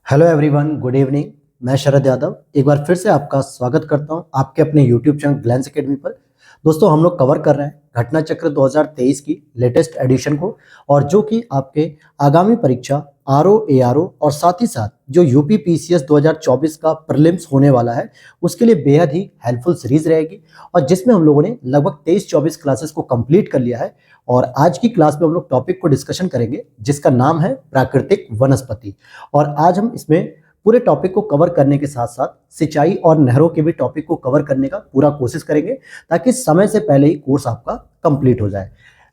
Hello everyone, good evening. मैं शरद यादव एक बार फिर से आपका स्वागत करता हूं आपके अपने यूट्यूब चैनल ग्लैंस एकेडमी पर। दोस्तों, हम लोग कवर कर रहे हैं घटना चक्र 2023 की लेटेस्ट एडिशन को, और जो कि आपके आगामी परीक्षा आरओ एआरओ और साथ ही साथ जो यूपी पीसीएस 2024 का प्रीलिम्स होने वाला है उसके लिए बेहद ही हेल्पफुल सीरीज रहेगी, और जिसमें हम लोगों ने लगभग 23-24 क्लासेस को कंप्लीट कर लिया है। और आज की क्लास में हम लोग टॉपिक को डिस्कशन करेंगे जिसका नाम है प्राकृतिक वनस्पति। और आज हम इसमें पूरे टॉपिक को कवर करने के साथ साथ सिंचाई और नहरों के भी टॉपिक को कवर करने का पूरा कोशिश करेंगे, ताकि समय से पहले ही कोर्स आपका कंप्लीट हो जाए।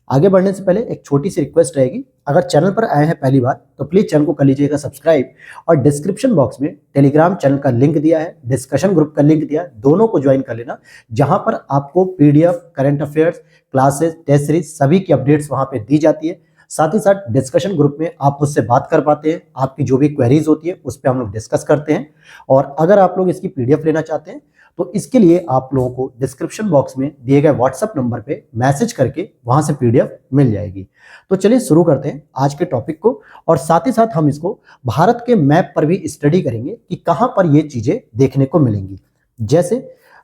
आगे बढ़ने से पहले एक छोटी सी रिक्वेस्ट रहेगी, अगर चैनल पर आए हैं पहली बार तो प्लीज चैनल को कर लीजिएगा सब्सक्राइब, और डिस्क्रिप्शन बॉक्स में टेलीग्राम चैनल का लिंक दिया है, डिस्कशन ग्रुप का लिंक दिया है, दोनों को ज्वाइन कर लेना, जहां पर आपको PDF, current affairs, classes, test series सभी की अपडेट्स वहां पे दी जाती है। साथ ही साथ डिस्कशन ग्रुप में आप मुझसे बात कर पाते हैं, आपकी जो भी क्वेरीज होती है उस पर हम लोग डिस्कस करते हैं। और अगर आप लोग इसकी पीडीएफ लेना चाहते हैं तो इसके लिए आप लोगों को डिस्क्रिप्शन बॉक्स में दिए गए व्हाट्सएप नंबर पे मैसेज करके वहां से पीडीएफ मिल जाएगी। तो चलिए शुरू करते हैं आज के टॉपिक को, और साथ ही साथ हम इसको भारत के मैप पर भी स्टडी करेंगे कि कहां पर ये चीजें देखने को मिलेंगी। जैसे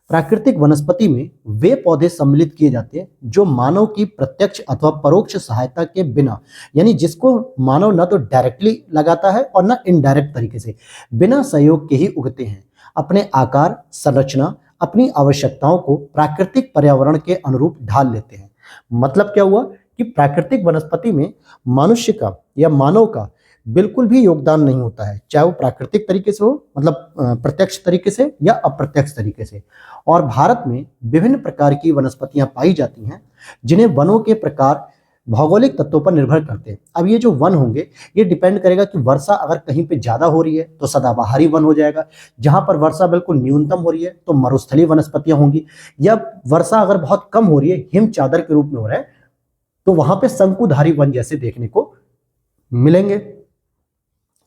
प्राकृतिक वनस्पति में वे पौधे सम्मिलित किए जाते हैं जो मानव की प्रत्यक्ष अथवा परोक्ष सहायता के बिना, यानी जिसको मानव ना तो डायरेक्टली लगाता है और ना इनडायरेक्ट तरीके से, बिना सहयोग के ही उगते हैं। अपने आकार, संरचना, अपनी आवश्यकताओं को प्राकृतिक पर्यावरण के अनुरूप ढाल लेते हैं। मतलब क्या हुआ कि प्राकृतिक वनस्पति में मनुष्य का या मानव का बिल्कुल भी योगदान नहीं होता है, चाहे वो प्राकृतिक तरीके से हो, मतलब प्रत्यक्ष तरीके से या अप्रत्यक्ष तरीके से। और भारत में विभिन्न प्रकार की वनस्पतियां पाई जाती हैं जिन्हें वनों के प्रकार भौगोलिक तत्वों पर निर्भर करते हैं। अब ये जो वन होंगे ये डिपेंड करेगा कि वर्षा अगर कहीं पे ज्यादा हो रही है तो सदाबहारी वन हो जाएगा, जहां पर वर्षा बिल्कुल न्यूनतम हो रही है तो मरुस्थलीय वनस्पतियां होंगी, या वर्षा अगर बहुत कम हो रही है, हिम चादर के रूप में हो रहा है, तो वहां पे शंकुधारी वन जैसे देखने को मिलेंगे।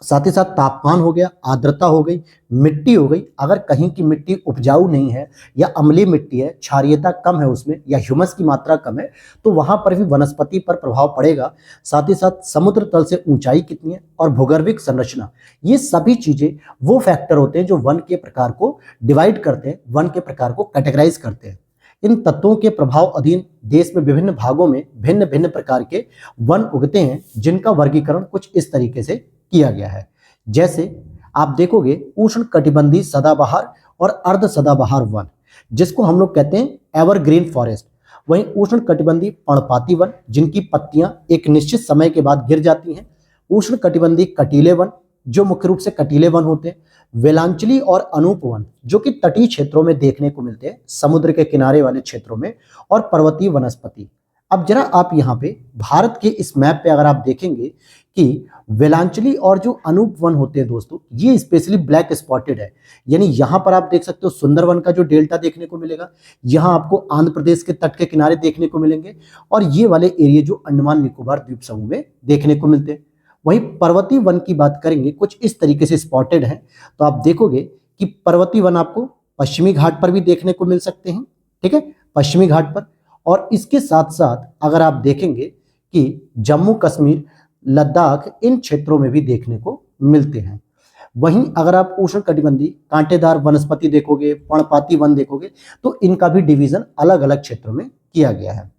साथ ही साथ तापमान हो गया, आर्द्रता हो गई, मिट्टी हो गई, अगर कहीं की मिट्टी उपजाऊ नहीं है या अम्लीय मिट्टी है, क्षारीयता कम है उसमें या ह्यूमस की मात्रा कम है, तो वहां पर भी वनस्पति पर प्रभाव पड़ेगा। साथ ही साथ समुद्र तल से ऊंचाई कितनी है और भूगर्भिक संरचना, ये सभी चीजें वो फैक्टर होते हैं जो वन के प्रकार को डिवाइड करते हैं, वन के प्रकार को कैटेगराइज करते हैं। इन तत्वों के प्रभाव अधीन देश में विभिन्न भागों में भिन्न भिन्न प्रकार के वन उगते हैं, जिनका वर्गीकरण कुछ इस तरीके से किया गया है। जैसे आप देखोगे उष्ण कटिबंधीय सदाबहार और अर्ध सदाबहार वन, जिसको हम लोग कहते हैं एवरग्रीन फॉरेस्ट। वहीं उष्ण कटिबंधीय पर्णपाती वन, जिनकी पत्तियां एक निश्चित समय के बाद गिर जाती हैं। उष्ण कटिबंधीय कटीले वन, जो मुख्य रूप से कटीले वन होते हैं। वेलांचली और अनूप वन, जो कि तटीय क्षेत्रों में देखने को मिलते हैं, समुद्र के किनारे वाले क्षेत्रों में। और पर्वतीय वनस्पति। अब जरा आप यहाँ पे भारत के इस मैप पे अगर आप देखेंगे कि वेलांचली और जो अनूप वन होते हैं दोस्तों, ये स्पेशली ब्लैक स्पॉटेड है। यानी यहाँ पर आप देख सकते हो सुंदरवन का जो डेल्टा देखने को मिलेगा, यहाँ आपको आंध्र प्रदेश के तट के किनारे देखने को मिलेंगे, और ये वाले एरिया जो अंडमान निकोबार द्वीप समूह में देखने को मिलते हैं। वहीं पर्वतीय वन की बात करेंगे, कुछ इस तरीके से स्पॉटेड है। तो आप देखोगे कि पर्वतीय वन आपको पश्चिमी घाट पर भी देखने को मिल सकते हैं, ठीक है, पश्चिमी घाट पर। और इसके साथ साथ अगर आप देखेंगे कि जम्मू कश्मीर, लद्दाख, इन क्षेत्रों में भी देखने को मिलते हैं। वहीं अगर आप उष्ण कटिबंधीय कांटेदार वनस्पति देखोगे, पर्णपाती वन देखोगे, तो इनका भी डिवीजन अलग अलग क्षेत्रों में किया गया है।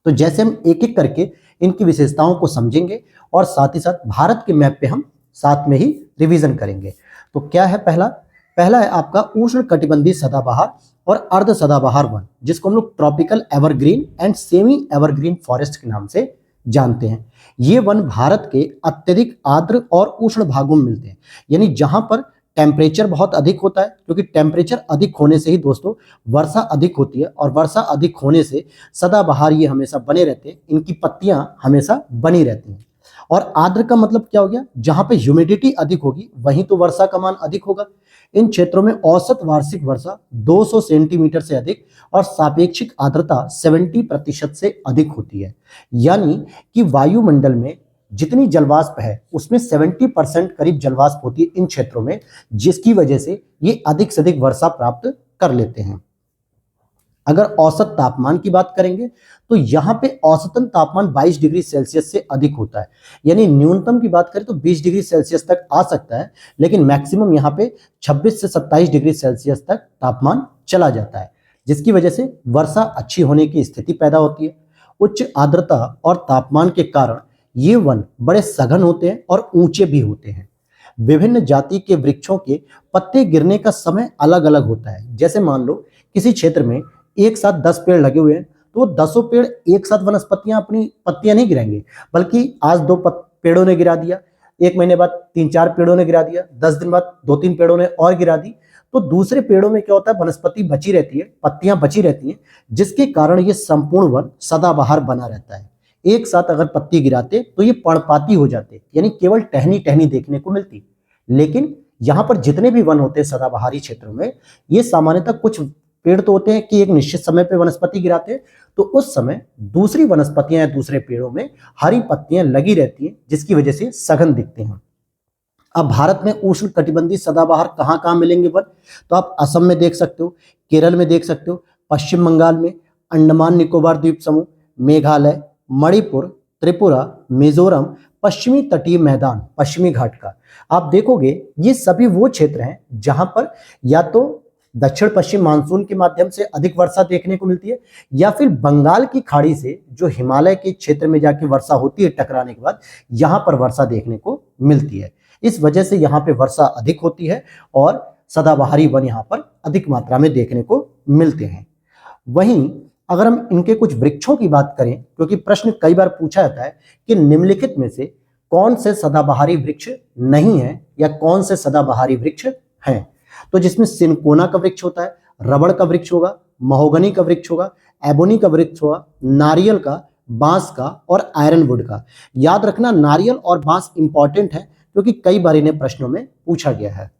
तो जैसे हम एक एक करके इनकी विशेषताओं को समझेंगे, और साथ ही साथ भारत के मैप पे हम साथ में ही रिवीजन करेंगे। तो क्या है पहला है आपका उष्ण कटिबंधीय सदाबहार और अर्ध सदाबहार वन, जिसको हम लोग tropical evergreen and semi evergreen forest के नाम से जानते हैं। ये वन भारत के अत्यधिक आर्द्र और उष्ण भागों में मिलते हैं, यानी जहां पर टेम्परेचर बहुत अधिक होता है, क्योंकि टेम्परेचर अधिक होने से ही दोस्तों वर्षा अधिक होती है, और वर्षा अधिक होने से सदाबहार ये हमेशा बने रहते हैं, इनकी पत्तियां हमेशा बनी रहती हैं। और आर्द्र का मतलब क्या हो गया, जहां पे ह्यूमिडिटी अधिक होगी वहीं तो वर्षा का मान अधिक होगा। इन क्षेत्रों में औसत वार्षिक वर्षा 200 सेंटीमीटर से अधिक और सापेक्षिक आर्द्रता 70% से अधिक होती है। यानी कि वायुमंडल में जितनी जलवाष्प है उसमें 70% करीब जलवाष्प होती है इन क्षेत्रों में, जिसकी वजह से ये अधिक से अधिक वर्षा प्राप्त कर लेते हैं। अगर औसत तापमान की बात करेंगे तो यहाँ पे औसतन तापमान 22 डिग्री सेल्सियस से अधिक होता है, यानी न्यूनतम की बात करें तो 20 डिग्री सेल्सियस तक आ सकता है, लेकिन मैक्सिमम यहाँ पे 26 से 27 डिग्री सेल्सियस तक तापमान चला जाता है, जिसकी वजह से वर्षा अच्छी होने की स्थिति पैदा होती है। उच्च आर्द्रता और तापमान के कारण ये वन बड़े सघन होते हैं और ऊंचे भी होते हैं। विभिन्न जाति के वृक्षों के पत्ते गिरने का समय अलग अलग होता है। जैसे मान लो किसी क्षेत्र में एक साथ 10 पेड़ लगे हुए हैं, तो 10 पेड़ एक साथ वनस्पतियां अपनी पत्तियां नहीं गिराएंगे, बल्कि आज 2 पेड़ों ने गिरा दिया, 1 महीने बाद 3-4 पेड़ों ने गिरा दिया, 10 दिन बाद 2-3 पेड़ों ने और गिरा दी, तो दूसरे पेड़ों में क्या होता है, वनस्पति बची रहती है, पत्तियां बची रहती हैं, जिसके कारण ये संपूर्ण वन सदाबहार बना रहता है। एक साथ अगर पत्ती गिराते तो ये पर्णपाती हो जाते, यानी केवल टहनी टहनी देखने को मिलती। लेकिन यहाँ पर जितने भी वन होते हैं सदाबहारी क्षेत्रों में, ये सामान्यतः कुछ पेड़ तो होते हैं कि एक निश्चित समय पे वनस्पति गिराते हैं, तो उस समय दूसरी वनस्पतियां या दूसरे पेड़ों में हरी पत्तियां लगी रहती हैं, जिसकी वजह से सघन दिखते हैं। अब भारत में उष्ण कटिबंधीय सदाबहार कहाँ कहाँ मिलेंगे वन, तो आप असम में देख सकते हो, केरल में देख सकते हो, पश्चिम बंगाल में, अंडमान निकोबार द्वीप समूह, मेघालय, मणिपुर, त्रिपुरा, मिजोरम, पश्चिमी तटीय मैदान, पश्चिमी घाट का। आप देखोगे ये सभी वो क्षेत्र हैं जहां पर या तो दक्षिण पश्चिम मानसून के माध्यम से अधिक वर्षा देखने को मिलती है, या फिर बंगाल की खाड़ी से जो हिमालय के क्षेत्र में जाके वर्षा होती है टकराने के बाद, यहां पर वर्षा देखने को मिलती है। इस वजह से यहाँ पे वर्षा अधिक होती है और सदाबहारी वन यहाँ पर अधिक मात्रा में देखने को मिलते हैं। वहीं अगर हम इनके कुछ वृक्षों की बात करें, क्योंकि प्रश्न कई बार पूछा जाता है कि निम्नलिखित में से कौन से सदाबहारी वृक्ष नहीं है या कौन से सदाबहारी वृक्ष हैं, तो जिसमें सिनकोना का वृक्ष होता है, रबड़ का वृक्ष होगा, महोगनी का वृक्ष होगा, एबोनी का वृक्ष होगा, नारियल का, बांस का और आयरनवुड का। याद रखना नारियल और बांस इंपॉर्टेंट है, क्योंकि कई बार इन्हें प्रश्नों में पूछा गया है।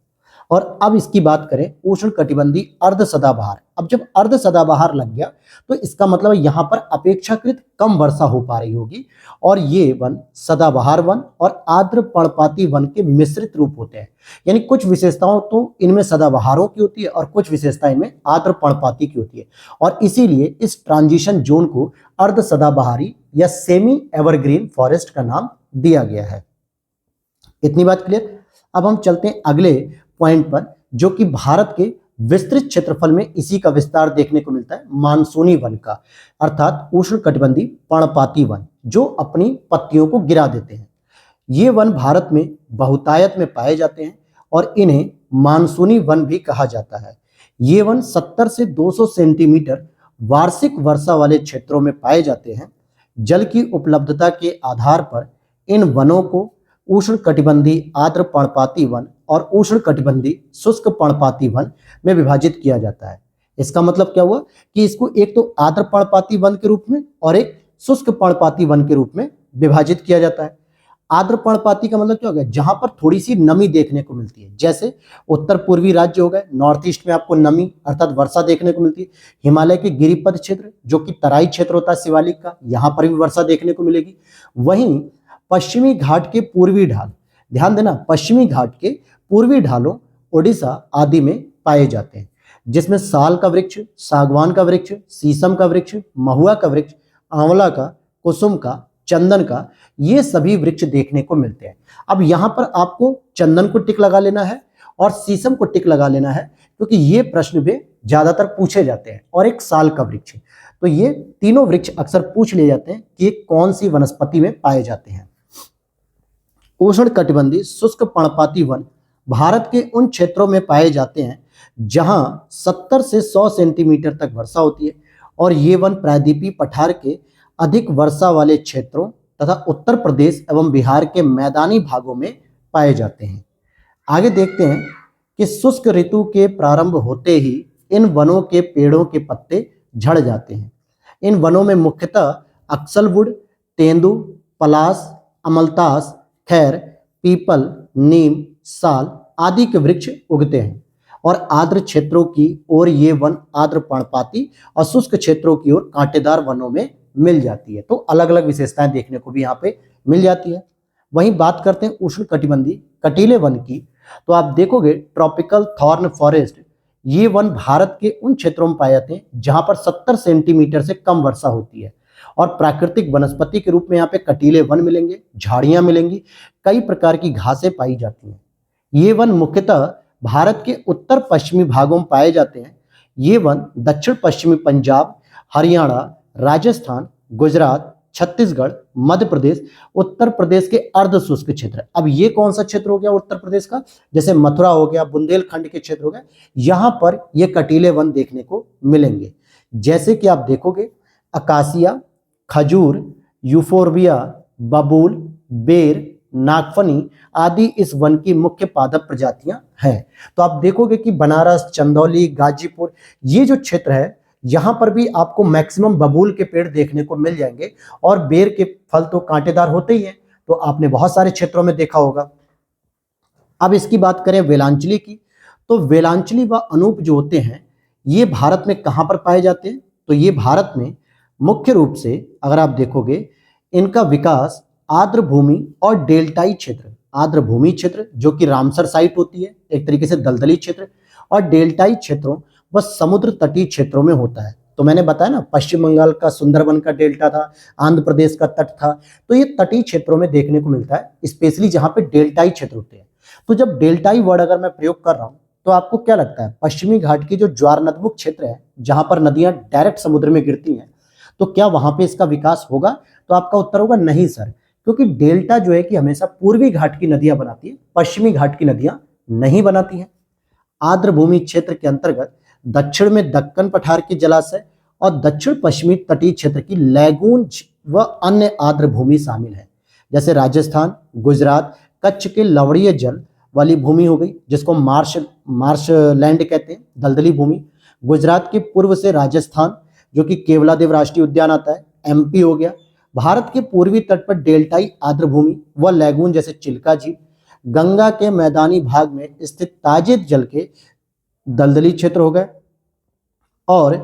और अब इसकी बात करें उष्ण कटिबंधीय अर्ध सदाबहार। अब जब अर्ध सदाबहार लग गया तो इसका मतलब यहाँ पर अपेक्षाकृत कम वर्षा हो पा रही होगी, और ये वन सदाबहार वन और आर्द्र पर्णपाती वन के मिश्रित रूप होते हैं। यानी कुछ विशेषताओं तो इनमें सदाबहारों की होती है और कुछ विशेषताएं इनमें आर्द्र पर्णपाती की होती है, और इसीलिए इस ट्रांजिशन जोन को अर्ध सदाबहारी या सेमी एवरग्रीन फॉरेस्ट का नाम दिया गया है। इतनी बात क्लियर। अब हम चलते हैं अगले पॉइंट पर, जो कि भारत के विस्तृत क्षेत्रफल में इसी का विस्तार देखने को मिलता है, मानसूनी वन का, अर्थात उष्ण कटिबंधीय पर्णपाती वन, जो अपनी पत्तियों को गिरा देते हैं। ये वन भारत में बहुतायत में पाए जाते हैं और इन्हें मानसूनी वन भी कहा जाता है। ये वन 70 से 200 सेंटीमीटर वार्षिक वर्षा वाले क्षेत्रों में पाए जाते हैं। जल की उपलब्धता के आधार पर इन वनों को उष्ण कटिबंधीय आर्द्र पर्णपाती वन और उष्ण कटिबंधीय शुष्क पर्णपाती वन में विभाजित किया जाता है। इसका मतलब क्या हुआ कि इसको एक तो आर्द्र पर्णपाती वन के रूप में और एक शुष्क पर्णपाती वन के रूप में विभाजित किया जाता है। आर्द्र पर्णपाती का मतलब क्या हो गया, जहां पर थोड़ी सी नमी देखने को मिलती है, जैसे उत्तर पूर्वी राज्य हो गए, नॉर्थ ईस्ट में आपको नमी अर्थात वर्षा देखने को मिलती है। हिमालय के गिरिपद क्षेत्र जो कि तराई क्षेत्र होता है शिवालिक का, यहाँ पर भी वर्षा देखने को मिलेगी। वहीं पश्चिमी घाट के पूर्वी ढाल, ध्यान देना, पश्चिमी घाट के पूर्वी ढालों ओडिशा आदि में पाए जाते हैं, जिसमें साल का वृक्ष, सागवान का वृक्ष, शीशम का वृक्ष, महुआ का वृक्ष, आंवला का, कुसुम का, चंदन का, ये सभी वृक्ष देखने को मिलते हैं। अब यहाँ पर आपको चंदन को टिक लगा लेना है और शीशम को टिक लगा लेना है, क्योंकि ये प्रश्न भी ज्यादातर पूछे जाते हैं, और एक साल का वृक्ष। तो ये तीनों वृक्ष अक्सर पूछ लिए जाते हैं कि ये कौन सी वनस्पति में पाए जाते हैं। उष्ण कटिबंधीय शुष्क पर्णपाती वन भारत के उन क्षेत्रों में पाए जाते हैं जहां 70 से 100 सेंटीमीटर तक वर्षा होती है, और ये वन प्रायद्वीपीय पठार के अधिक वर्षा वाले क्षेत्रों तथा उत्तर प्रदेश एवं बिहार के मैदानी भागों में पाए जाते हैं। आगे देखते हैं कि शुष्क ऋतु के प्रारंभ होते ही इन वनों के पेड़ों के पत्ते झड़ जाते हैं। इन वनों में मुख्यतः अक्सलवुड, तेंदू, पलास, अमलतास, खैर, पीपल, नीम, साल आदि के वृक्ष उगते हैं, और आर्द्र क्षेत्रों की ओर ये वन आर्द्र पर्णपाती और शुष्क क्षेत्रों की ओर कांटेदार वनों में मिल जाती है। तो अलग अलग विशेषताएं देखने को भी यहाँ पे मिल जाती है। वहीं बात करते हैं उष्ण कटिबंधीय कटीले वन की, तो आप देखोगे ट्रॉपिकल थॉर्न फॉरेस्ट, ये वन भारत के उन क्षेत्रों में पाए जाते हैं जहां पर 70 सेंटीमीटर से कम वर्षा होती है। और प्राकृतिक वनस्पति के रूप में यहाँ पे कटीले वन मिलेंगे, झाड़ियां मिलेंगी, कई प्रकार की घासें पाई जाती हैं। ये वन मुख्यतः भारत के उत्तर पश्चिमी भागों में पाए जाते हैं। ये वन दक्षिण पश्चिमी पंजाब, हरियाणा, राजस्थान, गुजरात, छत्तीसगढ़, मध्य प्रदेश, उत्तर प्रदेश के अर्ध शुष्क क्षेत्र। अब ये कौन सा क्षेत्र हो गया उत्तर प्रदेश का? जैसे मथुरा हो गया, बुंदेलखंड के क्षेत्र हो गए, यहां पर ये कटीले वन देखने को मिलेंगे। जैसे कि आप देखोगे अकासिया, खजूर, यूफोर्बिया, बबूल, बेर, नागफनी आदि इस वन की मुख्य पादप प्रजातियां हैं। तो आप देखोगे कि बनारस, चंदौली, गाजीपुर, ये जो क्षेत्र है यहां पर भी आपको मैक्सिमम बबूल के पेड़ देखने को मिल जाएंगे। और बेर के फल तो कांटेदार होते ही हैं, तो आपने बहुत सारे क्षेत्रों में देखा होगा। अब इसकी बात करें वेलांचली की, तो वेलांचली व अनूप जो होते हैं ये भारत में कहां पर पाए जाते हैं? तो ये भारत में मुख्य रूप से अगर आप देखोगे इनका विकास आर्द्र भूमि और डेल्टाई क्षेत्र, आर्द्र भूमि क्षेत्र जो कि रामसर साइट होती है, एक तरीके से दलदली क्षेत्र, और डेल्टाई क्षेत्रों व समुद्र तटीय क्षेत्रों में होता है। तो मैंने बताया ना, पश्चिम बंगाल का सुंदरबन का डेल्टा था, आंध्र प्रदेश का तट था, तो ये तटीय क्षेत्रों में देखने को मिलता है, स्पेशली जहां पे डेल्टाई क्षेत्र होते हैं। तो जब डेल्टाई वर्ड अगर मैं प्रयोग कर रहा हूं तो आपको क्या लगता है? पश्चिमी घाट की जो ज्वार नदमुख क्षेत्र है जहां पर नदियां डायरेक्ट समुद्र में गिरती हैं, तो क्या वहां पे इसका विकास होगा? तो आपका उत्तर होगा नहीं सर, क्योंकि डेल्टा जो है कि हमेशा पूर्वी घाट की नदियां बनाती है, पश्चिमी घाट की नदियां नहीं बनाती हैं। आर्द्र भूमि क्षेत्र के अंतर्गत दक्षिण में दक्कन पठार के जलाशय और दक्षिण पश्चिमी तटीय क्षेत्र की लैगून व अन्य आर्द्र भूमि शामिल है। जैसे राजस्थान, गुजरात, कच्छ के लवणीय जल वाली भूमि हो गई जिसको मार्श लैंड कहते हैं, दलदली भूमि। गुजरात के पूर्व से राजस्थान जो कि केवलादेव राष्ट्रीय उद्यान आता है, एमपी हो गया। भारत के पूर्वी तट पर डेल्टाई आर्द्र भूमि व लैगून जैसे चिल्का झील। गंगा के मैदानी भाग में स्थित ताजे जल के दलदली क्षेत्र हो गए, और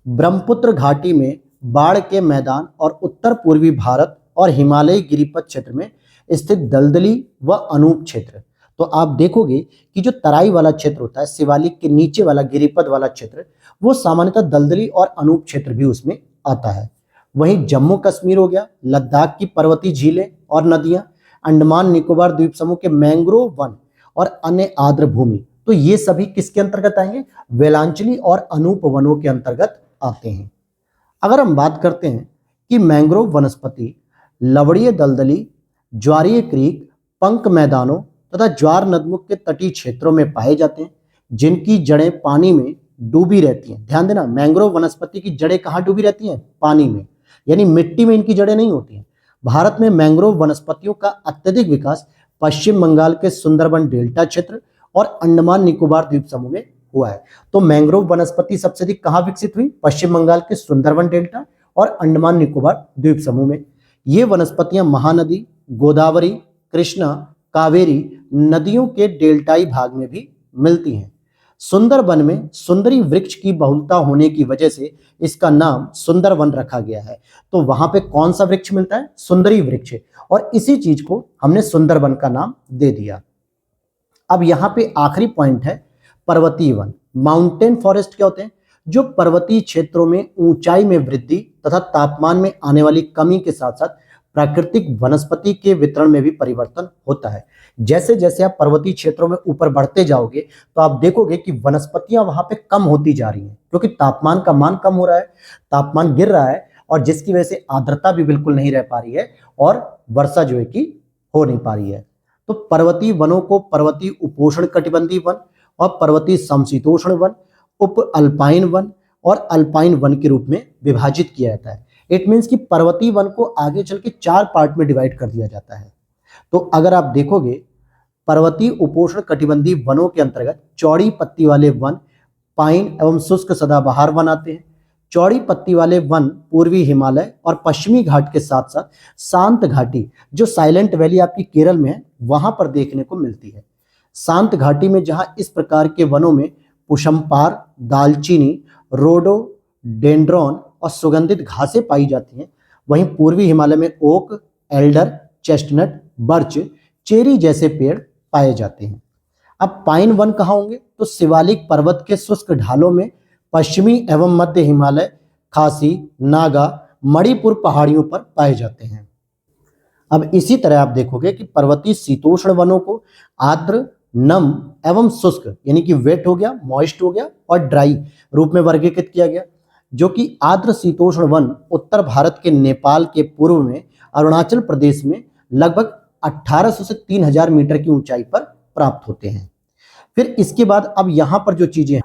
ब्रह्मपुत्र घाटी में बाढ़ के मैदान और उत्तर पूर्वी भारत और हिमालयी गिरिपथ क्षेत्र में स्थित दलदली व अनूप क्षेत्र। तो आप देखोगे कि जो तराई वाला क्षेत्र होता है, शिवालिक के नीचे वाला गिरिपथ वाला क्षेत्र, वो सामान्यतः दलदली और अनूप क्षेत्र भी उसमें आता है। वहीं जम्मू कश्मीर हो गया, लद्दाख की पर्वतीय झीलें और नदियां, अंडमान निकोबार द्वीप समूह के मैंग्रोव वन और अन्य आर्द्र भूमि, तो ये सभी किसके अंतर्गत आएंगे? वेलांचली और अनूप वनों के अंतर्गत आते हैं। अगर हम बात करते हैं कि मैंग्रोव वनस्पति लवणीय दलदली, ज्वारीय क्रीक, पंक मैदानों तथा ज्वार नदमुख के तटीय क्षेत्रों में पाए जाते हैं, जिनकी जड़ें पानी में डूबी रहती हैं। ध्यान देना, मैंग्रोव वनस्पति की जड़ें कहाँ डूबी रहती हैं? पानी में, यानी मिट्टी में इनकी जड़ें नहीं होती हैं। भारत में मैंग्रोव वनस्पतियों का अत्यधिक विकास पश्चिम बंगाल के सुंदरबन डेल्टा क्षेत्र और अंडमान निकोबार द्वीप समूह में हुआ है। तो मैंग्रोव वनस्पति सबसे अधिक कहाँ विकसित हुई? पश्चिम बंगाल के सुंदरबन डेल्टा और अंडमान निकोबार द्वीप समूह में। ये वनस्पतियां महानदी, गोदावरी, कृष्णा, कावेरी नदियों के डेल्टाई भाग में भी मिलती हैं। सुंदरबन में सुंदरी वृक्ष की बहुलता होने की वजह से इसका नाम सुंदरवन रखा गया है। तो वहां पे कौन सा वृक्ष मिलता है? सुंदरी वृक्ष, और इसी चीज को हमने सुंदरवन का नाम दे दिया। अब यहाँ पे आखिरी पॉइंट है पर्वतीय वन। माउंटेन फॉरेस्ट क्या होते हैं? जो पर्वतीय क्षेत्रों में ऊंचाई में वृद्धि तथा तापमान में आने वाली कमी के साथ साथ प्राकृतिक वनस्पति के वितरण में भी परिवर्तन होता है। जैसे जैसे आप पर्वतीय क्षेत्रों में ऊपर बढ़ते जाओगे तो आप देखोगे कि वनस्पतियां वहां पे कम होती जा रही हैं, क्योंकि तापमान का मान कम हो रहा है, तापमान गिर रहा है, और जिसकी वजह से आर्द्रता भी बिल्कुल नहीं रह पा रही है और वर्षा जो है कि हो नहीं पा रही है। तो पर्वतीय वनों को पर्वतीय उपोष्ण कटिबंधीय वन और पर्वतीय समशीतोष्ण वन, उप अल्पाइन वन और अल्पाइन वन के रूप में विभाजित किया जाता है। इट मीन्स कि पर्वतीय वन को आगे चल के 4 पार्ट में डिवाइड कर दिया जाता है। तो अगर आप देखोगे पर्वतीय उपोष्ण कटिबंधीय वनों के अंतर्गत चौड़ी पत्ती वाले वन, पाइन एवं शुष्क सदाबहार वन आते हैं। चौड़ी पत्ती वाले वन पूर्वी हिमालय और पश्चिमी घाट के साथ साथ शांत घाटी जो साइलेंट वैली आपकी केरल में है वहां पर देखने को मिलती है। शांत घाटी में जहां इस प्रकार के वनों में पुष्पपार, दालचीनी, रोडोडेंड्रॉन और सुगंधित घासें पाई जाती हैं, वहीं पूर्वी हिमालय में oak, alder, chestnut, birch, cherry जैसे पेड़ पाए जाते हैं। अब पाइन वन कहाँ होंगे? तो शिवालिक पर्वत के शुष्क ढालों में पश्चिमी एवं मध्य हिमालय, खासी, नागा, मणिपुर पहाड़ियों पर पाए जाते हैं। अब इसी तरह आप देखोगे कि पर्वतीय शीतोष्ण वनों को आर्द्र, नम एवं शुष्क यानी कि वेट हो गया, मॉइस्ट हो गया और ड्राई रूप में वर्गीकृत किया गया, जो कि आर्द्र शीतोष्ण वन उत्तर भारत के नेपाल के पूर्व में अरुणाचल प्रदेश में लगभग 1800 से 3000 मीटर की ऊंचाई पर प्राप्त होते हैं। फिर इसके बाद अब यहाँ पर जो चीजें हैं,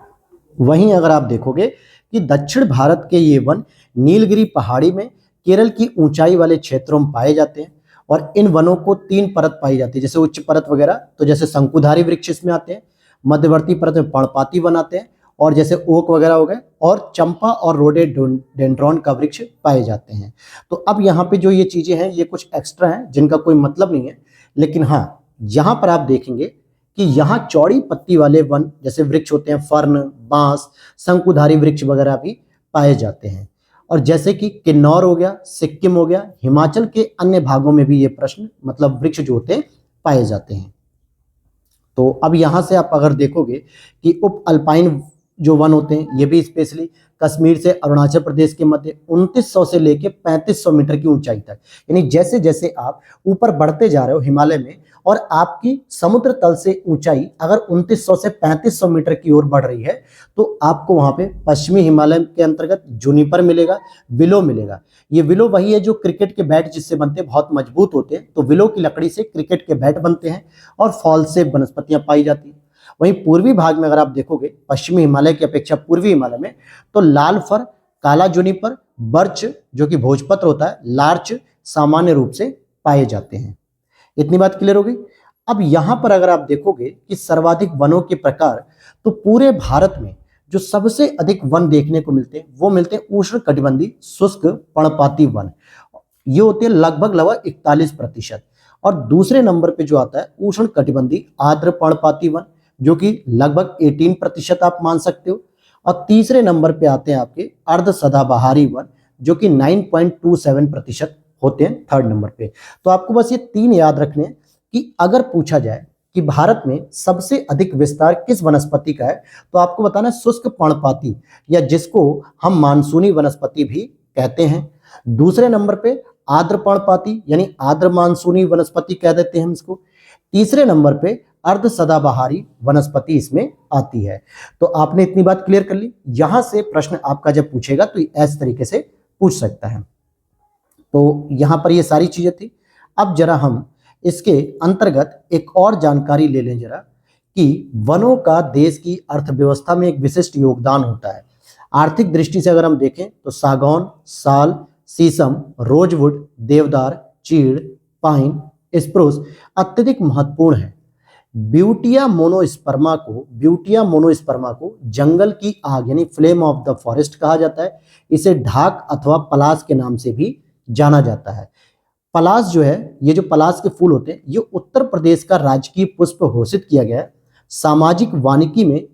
वहीं अगर आप देखोगे कि दक्षिण भारत के ये वन नीलगिरी पहाड़ी में केरल की ऊंचाई वाले क्षेत्रों में पाए जाते हैं और इन वनों को 3 परत पाई जाती है, जैसे उच्च परत वगैरह, तो जैसे शंकुधारी वृक्ष इसमें आते हैं, मध्यवर्ती परत में पर्णपाती वन आते हैं और जैसे ओक वगैरह हो गए, और चंपा और रोडेडेंड्रॉन का वृक्ष पाए जाते हैं। तो अब यहाँ पे जो ये चीजें हैं ये कुछ एक्स्ट्रा हैं जिनका कोई मतलब नहीं है, लेकिन हाँ यहाँ पर आप देखेंगे कि यहाँ चौड़ी पत्ती वाले वन जैसे वृक्ष होते हैं, फर्न, बांस, शंकुधारी वृक्ष वगैरह भी पाए जाते हैं। और जैसे कि किन्नौर हो गया, सिक्किम हो गया, हिमाचल के अन्य भागों में भी ये प्रश्न मतलब वृक्ष जो होते हैं पाए जाते हैं। तो अब यहाँ से आप अगर देखोगे कि उप अल्पाइन जो वन होते हैं ये भी स्पेशली कश्मीर से अरुणाचल प्रदेश के मध्य 2900 से लेके 3500 मीटर की ऊंचाई तक, यानी जैसे जैसे आप ऊपर बढ़ते जा रहे हो हिमालय में और आपकी समुद्र तल से ऊंचाई अगर 2900 से 3500 मीटर की ओर बढ़ रही है तो आपको वहां पे पश्चिमी हिमालय के अंतर्गत जूनिपर मिलेगा, विलो मिलेगा। ये विलो वही है जो क्रिकेट के बैट जिससे बनते हैं, बहुत मजबूत होते हैं, तो विलो की लकड़ी से क्रिकेट के बैट बनते हैं और फॉल से वनस्पतियां पाई जाती हैं। वहीं पूर्वी भाग में अगर आप देखोगे पश्चिमी हिमालय की अपेक्षा पूर्वी हिमालय में, तो लाल फर, काला जूनिपर, बर्च जो कि भोजपत्र होता है, लार्च सामान्य रूप से पाए जाते हैं। इतनी बात क्लियर हो गई। अब यहां पर अगर आप देखोगे कि सर्वाधिक वनों के प्रकार, तो पूरे भारत में जो सबसे अधिक वन देखने को मिलते हैं वो मिलते हैं उष्ण कटिबंधीय शुष्क पर्णपाती वन, ये होते हैं लगभग 41%। और दूसरे नंबर पे जो आता है उष्ण कटिबंधीय आर्द्र पर्णपाती वन, जो कि लगभग 18% आप मान सकते हो। और तीसरे नंबर पे आते हैं आपके अर्ध सदाबहारी वन, जो कि 9.27% होते हैं थर्ड नंबर पे। तो आपको बस ये 3 याद रखने हैं कि अगर पूछा जाए कि भारत में सबसे अधिक विस्तार किस वनस्पति का है, तो आपको बताना है शुष्क पर्णपाती, या जिसको हम मानसूनी वनस्पति भी कहते हैं। दूसरे नंबर पे आर्द्र पर्णपाती यानी आर्द्र मानसूनी वनस्पति कह देते हैं हम इसको। तीसरे नंबर पे अर्ध सदाबहारी वनस्पति इसमें आती है। तो आपने इतनी बात क्लियर कर ली। यहां से प्रश्न आपका जब पूछेगा तो इस तरीके से पूछ सकता है। तो यहां पर ये सारी चीजें थी। अब जरा हम इसके अंतर्गत एक और जानकारी ले लें जरा, कि वनों का देश की अर्थव्यवस्था में एक विशिष्ट योगदान होता है। आर्थिक दृष्टि से अगर हम देखें तो सागौन, साल, शीशम, रोजवुड, देवदार, चीड़, पाइन, स्प्रूस अत्यधिक महत्वपूर्ण है। ब्यूटिया मोनोस्पर्मा को जंगल की आग यानी फ्लेम ऑफ द फॉरेस्ट कहा जाता है। इसे ढाक अथवा पलास के नाम से भी जाना जाता है। पलास जो है, ये जो पलास के फूल होते हैं, ये उत्तर प्रदेश का राजकीय पुष्प घोषित किया गया है। सामाजिक वानिकी में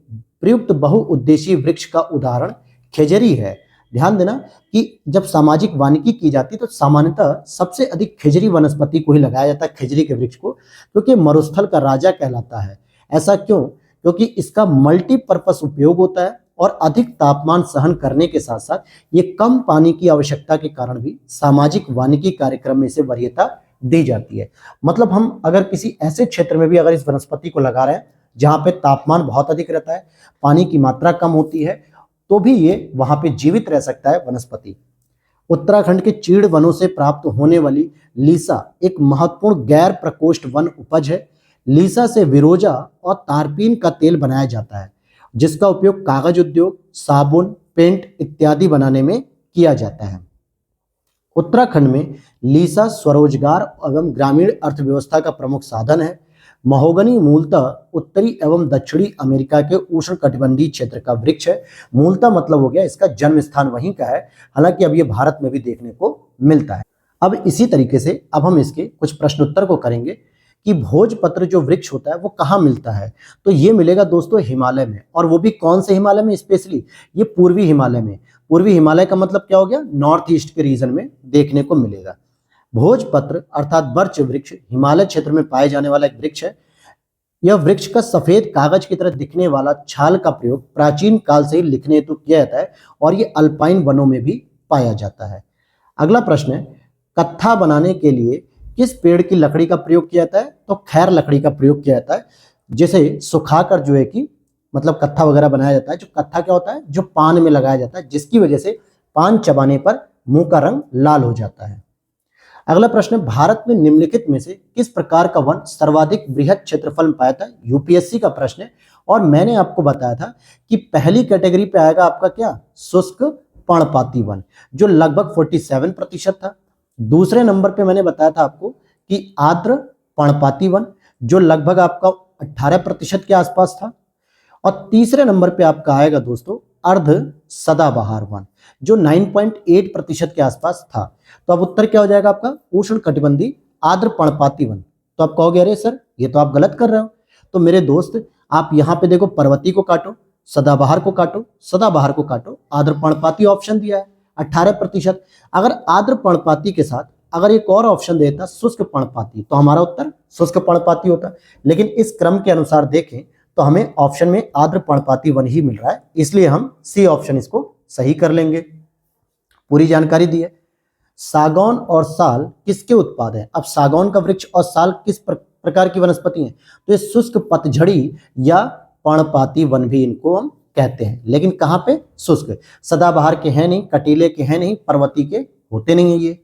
प्रयुक्त बहुउद्देशीय वृक्ष का उदाहरण खेजरी है। ध्यान देना कि जब सामाजिक वानिकी की जाती है तो सामान्यतः सबसे अधिक खेजरी वनस्पति को ही लगाया जाता है, खेजरी के वृक्ष को, क्योंकि मरुस्थल का राजा कहलाता है। ऐसा क्यों? क्योंकि इसका मल्टीपर्पस उपयोग होता है और अधिक तापमान सहन करने के साथ साथ ये कम पानी की आवश्यकता के कारण भी सामाजिक वानिकी कार्यक्रम में इसे वरीयता दी जाती है। मतलब हम अगर किसी ऐसे क्षेत्र में भी अगर इस वनस्पति को लगा रहे हैं जहां पे तापमान बहुत अधिक रहता है, पानी की मात्रा कम होती है, तो भी ये वहां पे जीवित रह सकता है वनस्पति। उत्तराखंड के चीड़ वनों से प्राप्त होने वाली लीसा एक महत्वपूर्ण गैर प्रकोष्ठ वन उपज है। लीसा से विरोजा और तारपीन का तेल बनाया जाता है, जिसका उपयोग कागज उद्योग, साबुन, पेंट इत्यादि बनाने में किया जाता है। उत्तराखंड में लीसा स्वरोजगार एवं ग्रामीण अर्थव्यवस्था का प्रमुख साधन है। महोगनी मूलतः उत्तरी एवं दक्षिणी अमेरिका के उष्णकटिबंधीय क्षेत्र का वृक्ष है। मूलतः मतलब हो गया इसका जन्म स्थान वहीं का है, हालांकि अब ये भारत में भी देखने को मिलता है। अब इसी तरीके से अब हम इसके कुछ प्रश्नोत्तर को करेंगे कि भोजपत्र जो वृक्ष होता है वो कहाँ मिलता है। तो ये मिलेगा दोस्तों हिमालय में, और वो भी कौन से हिमालय में? स्पेशली ये पूर्वी हिमालय में। पूर्वी हिमालय का मतलब क्या हो गया? नॉर्थ ईस्ट के रीजन में देखने को मिलेगा। भोजपत्र अर्थात बर्च वृक्ष हिमालय क्षेत्र में पाए जाने वाला एक वृक्ष है। यह वृक्ष का सफेद कागज की तरह दिखने वाला छाल का प्रयोग प्राचीन काल से ही लिखने हेतु किया जाता है और ये अल्पाइन वनों में भी पाया जाता है। अगला प्रश्न है, कत्था बनाने के लिए किस पेड़ की लकड़ी का प्रयोग किया जाता है? तो खैर लकड़ी का प्रयोग किया जाता है, जिसे सुखाकर जो है कि मतलब कत्था वगैरह बनाया जाता है। जो कत्था क्या होता है? जो पान में लगाया जाता है, जिसकी वजह से पान चबाने पर मुंह का रंग लाल हो जाता है। अगला प्रश्न है, भारत में निम्नलिखित में से किस प्रकार का वन सर्वाधिक बृहद क्षेत्रफल में पाया जाता है? यूपीएससी का प्रश्न है और मैंने आपको बताया था कि पहली कैटेगरी पे आएगा आपका क्या? शुष्क पर्णपाती वन, जो लगभग 47% था। दूसरे नंबर पे मैंने बताया था आपको कि आर्द्र पर्णपाती वन, जो लगभग आपका 18% के आसपास था। और तीसरे नंबर पे आपका आएगा दोस्तों अर्ध सदाबहार वन, जो 9.8% के आसपास था। तो अब उत्तर क्या हो जाएगा आपका? उष्ण कटिबंधी आर्द्र पर्णपाती वन। तो आप कहोगे अरे सर ये तो आप गलत कर रहे हो। तो मेरे दोस्त आप यहाँ पे देखो, पर्वती को काटो, सदाबहार को काटो, सदाबहार को काटो, आर्द्र पर्णपाती ऑप्शन दिया है 18%। अगर आर्द्र पर्णपाती के साथ अगर एक और ऑप्शन देता शुष्क पर्णपाती, तो हमारा उत्तर शुष्क पर्णपाती होता। लेकिन इस क्रम के अनुसार देखें तो हमें ऑप्शन में आर्द्र पर्णपाती वन ही मिल रहा है, इसलिए हम सी ऑप्शन इसको सही कर लेंगे। पूरी जानकारी दी है। सागौन और साल किसके उत्पाद है? अब सागौन का वृक्ष और साल किस प्रकार की वनस्पति है? तो ये शुष्क पतझड़ी या पर्णपाती वन भी इनको हम कहते हैं। लेकिन कहाँ पे? शुष्क। सदाबहार के हैं नहीं, कटीले के हैं नहीं, पर्वती के होते नहीं है ये।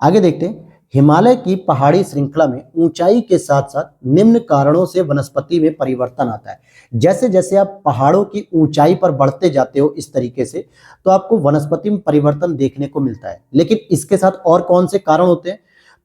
आगे देखते हैं, हिमालय की पहाड़ी श्रृंखला में ऊंचाई के साथ साथ निम्न कारणों से वनस्पति में परिवर्तन आता है। जैसे जैसे आप पहाड़ों की ऊंचाई पर बढ़ते जाते हो इस तरीके से, तो आपको वनस्पति में परिवर्तन देखने को मिलता है। लेकिन इसके साथ और कौन से कारण होते हैं?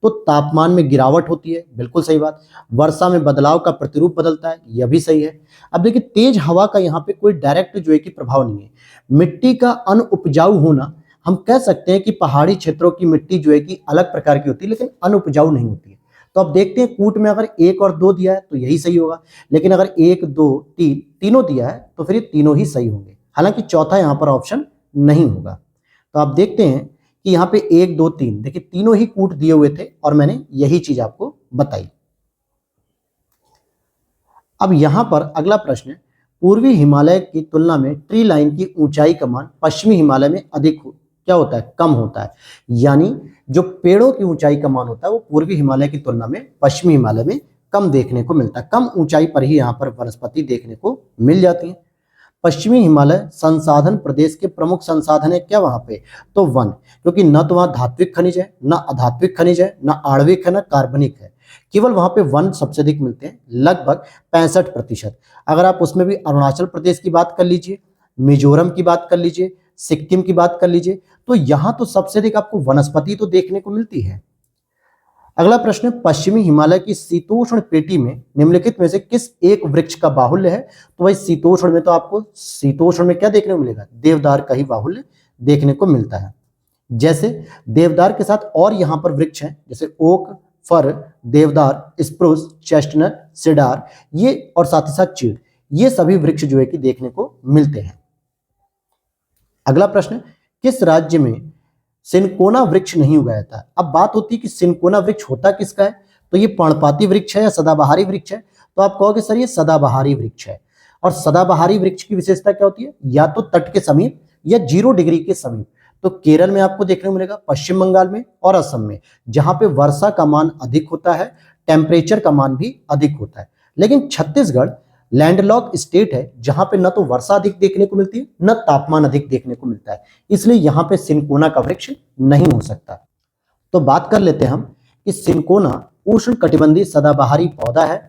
तो तापमान में गिरावट होती है, बिल्कुल सही बात। वर्षा में बदलाव का प्रतिरूप बदलता है, यह भी सही है। अब देखिए, तेज हवा का यहाँ पे कोई डायरेक्ट जो है कि प्रभाव नहीं है। मिट्टी का अनउपजाऊ होना, हम कह सकते हैं कि पहाड़ी क्षेत्रों की मिट्टी जो है कि अलग प्रकार की होती है, लेकिन अनउपजाऊ नहीं होती है। तो अब देखते हैं, कूट में अगर 1 और 2 दिया है तो यही सही होगा, लेकिन अगर 1, 2, 3 तीनों दिया है तो फिर ये तीनों ही सही होंगे। हालांकि चौथा यहाँ पर ऑप्शन नहीं होगा। तो आप देखते हैं कि यहाँ पे 1, 2, 3 देखिए तीनों ही कूट दिए हुए थे और मैंने यही चीज आपको बताई। अब यहां पर अगला प्रश्न है, पूर्वी हिमालय की तुलना में ट्री लाइन की ऊंचाई का मान पश्चिमी हिमालय में अधिक क्या होता है? कम होता है। यानी जो पेड़ों की ऊंचाई का मान होता है वो पूर्वी हिमालय की तुलना में पश्चिमी हिमालय में कम देखने को मिलता है। कम ऊंचाई पर ही यहाँ पर वनस्पति देखने को मिल जाती है। पश्चिमी हिमालय संसाधन प्रदेश के प्रमुख संसाधन है क्या वहां पे? तो वन, क्योंकि न तो वहां धात्विक खनिज है, न अधात्विक खनिज है, न आणविक है, न कार्बनिक है। केवल वहां पे वन सबसे अधिक मिलते हैं, लगभग 65%। अगर आप उसमें भी अरुणाचल प्रदेश की बात कर लीजिए, मिजोरम की बात कर लीजिए, सिक्किम की बात कर लीजिए, तो यहां तो सबसे अधिक आपको वनस्पति तो देखने को मिलती है। अगला प्रश्न, पश्चिमी हिमालय की शीतोष्ण पेटी में निम्नलिखित में से किस एक वृक्ष का बाहुल्य है? तो भाई शीतोष्ण में तो आपको शीतोष्ण में क्या देखने को मिलेगा? देवदार का ही बाहुल्य देखने को मिलता है। जैसे देवदार के साथ और यहाँ पर वृक्ष हैं, जैसे ओक, फर, देवदार, स्प्रूस, चेस्टनट, सिडार, ये और साथ ही साथ चीड़, ये सभी वृक्ष जो है कि देखने को मिलते हैं। अगला प्रश्न, किस राज्य में सिनकोना वृक्ष नहीं उगाया था? अब बात होती है कि सिनकोना वृक्ष होता किसका है? तो ये पर्णपाती वृक्ष है या सदाबहारी वृक्ष है? तो आप कहोगे सर ये सदाबहारी वृक्ष है। और सदाबहारी वृक्ष की विशेषता क्या होती है? या तो तट के समीप या 0 डिग्री के समीप। तो केरल में आपको देखने को मिलेगा, पश्चिम बंगाल में और असम में, जहां पे वर्षा का मान अधिक होता है, टेम्परेचर का मान भी अधिक होता है। लेकिन छत्तीसगढ़ लैंडलॉक स्टेट है, जहां पे न तो वर्षा अधिक देखने को मिलती है, न तापमान अधिक देखने को मिलता है, इसलिए यहां पे सिनकोना का वृक्ष नहीं हो सकता। तो बात कर लेते हैं हम कि सिनकोना उष्ण कटिबंधीय सदाबहारी पौधा है,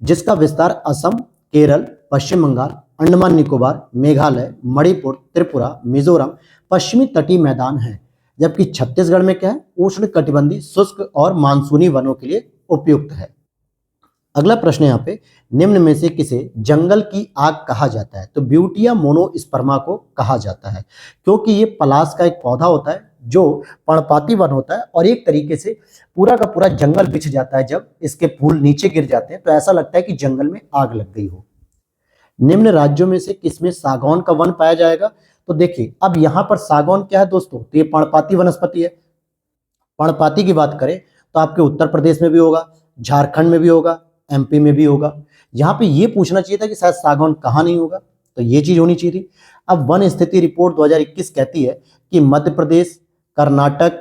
जिसका विस्तार असम, केरल, पश्चिम बंगाल, अंडमान निकोबार, मेघालय, मणिपुर, त्रिपुरा, मिजोरम, पश्चिमी तटीय मैदान है। जबकि छत्तीसगढ़ में क्या है? उष्ण कटिबंधीय शुष्क और मानसूनी वनों के लिए उपयुक्त है। अगला प्रश्न यहाँ पे, निम्न में से किसे जंगल की आग कहा जाता है? तो ब्यूटिया मोनोस्पर्मा को कहा जाता है, क्योंकि ये पलाश का एक पौधा होता है जो पर्णपाती वन होता है और एक तरीके से पूरा का पूरा जंगल बिछ जाता है। जब इसके फूल नीचे गिर जाते हैं तो ऐसा लगता है कि जंगल में आग लग गई हो। निम्न राज्यों में से किसमें सागौन का वन पाया जाएगा? तो देखिए, अब यहाँ पर सागौन क्या है दोस्तों? तो ये पर्णपाती वनस्पति है। पर्णपाती की बात करें तो आपके उत्तर प्रदेश में भी होगा, झारखंड में भी होगा, एमपी में भी होगा। यहाँ पे ये पूछना चाहिए था कि शायद सागौन कहाँ नहीं होगा, तो ये चीज होनी चाहिए थी। अब वन स्थिति रिपोर्ट 2021 कहती है कि मध्य प्रदेश, कर्नाटक,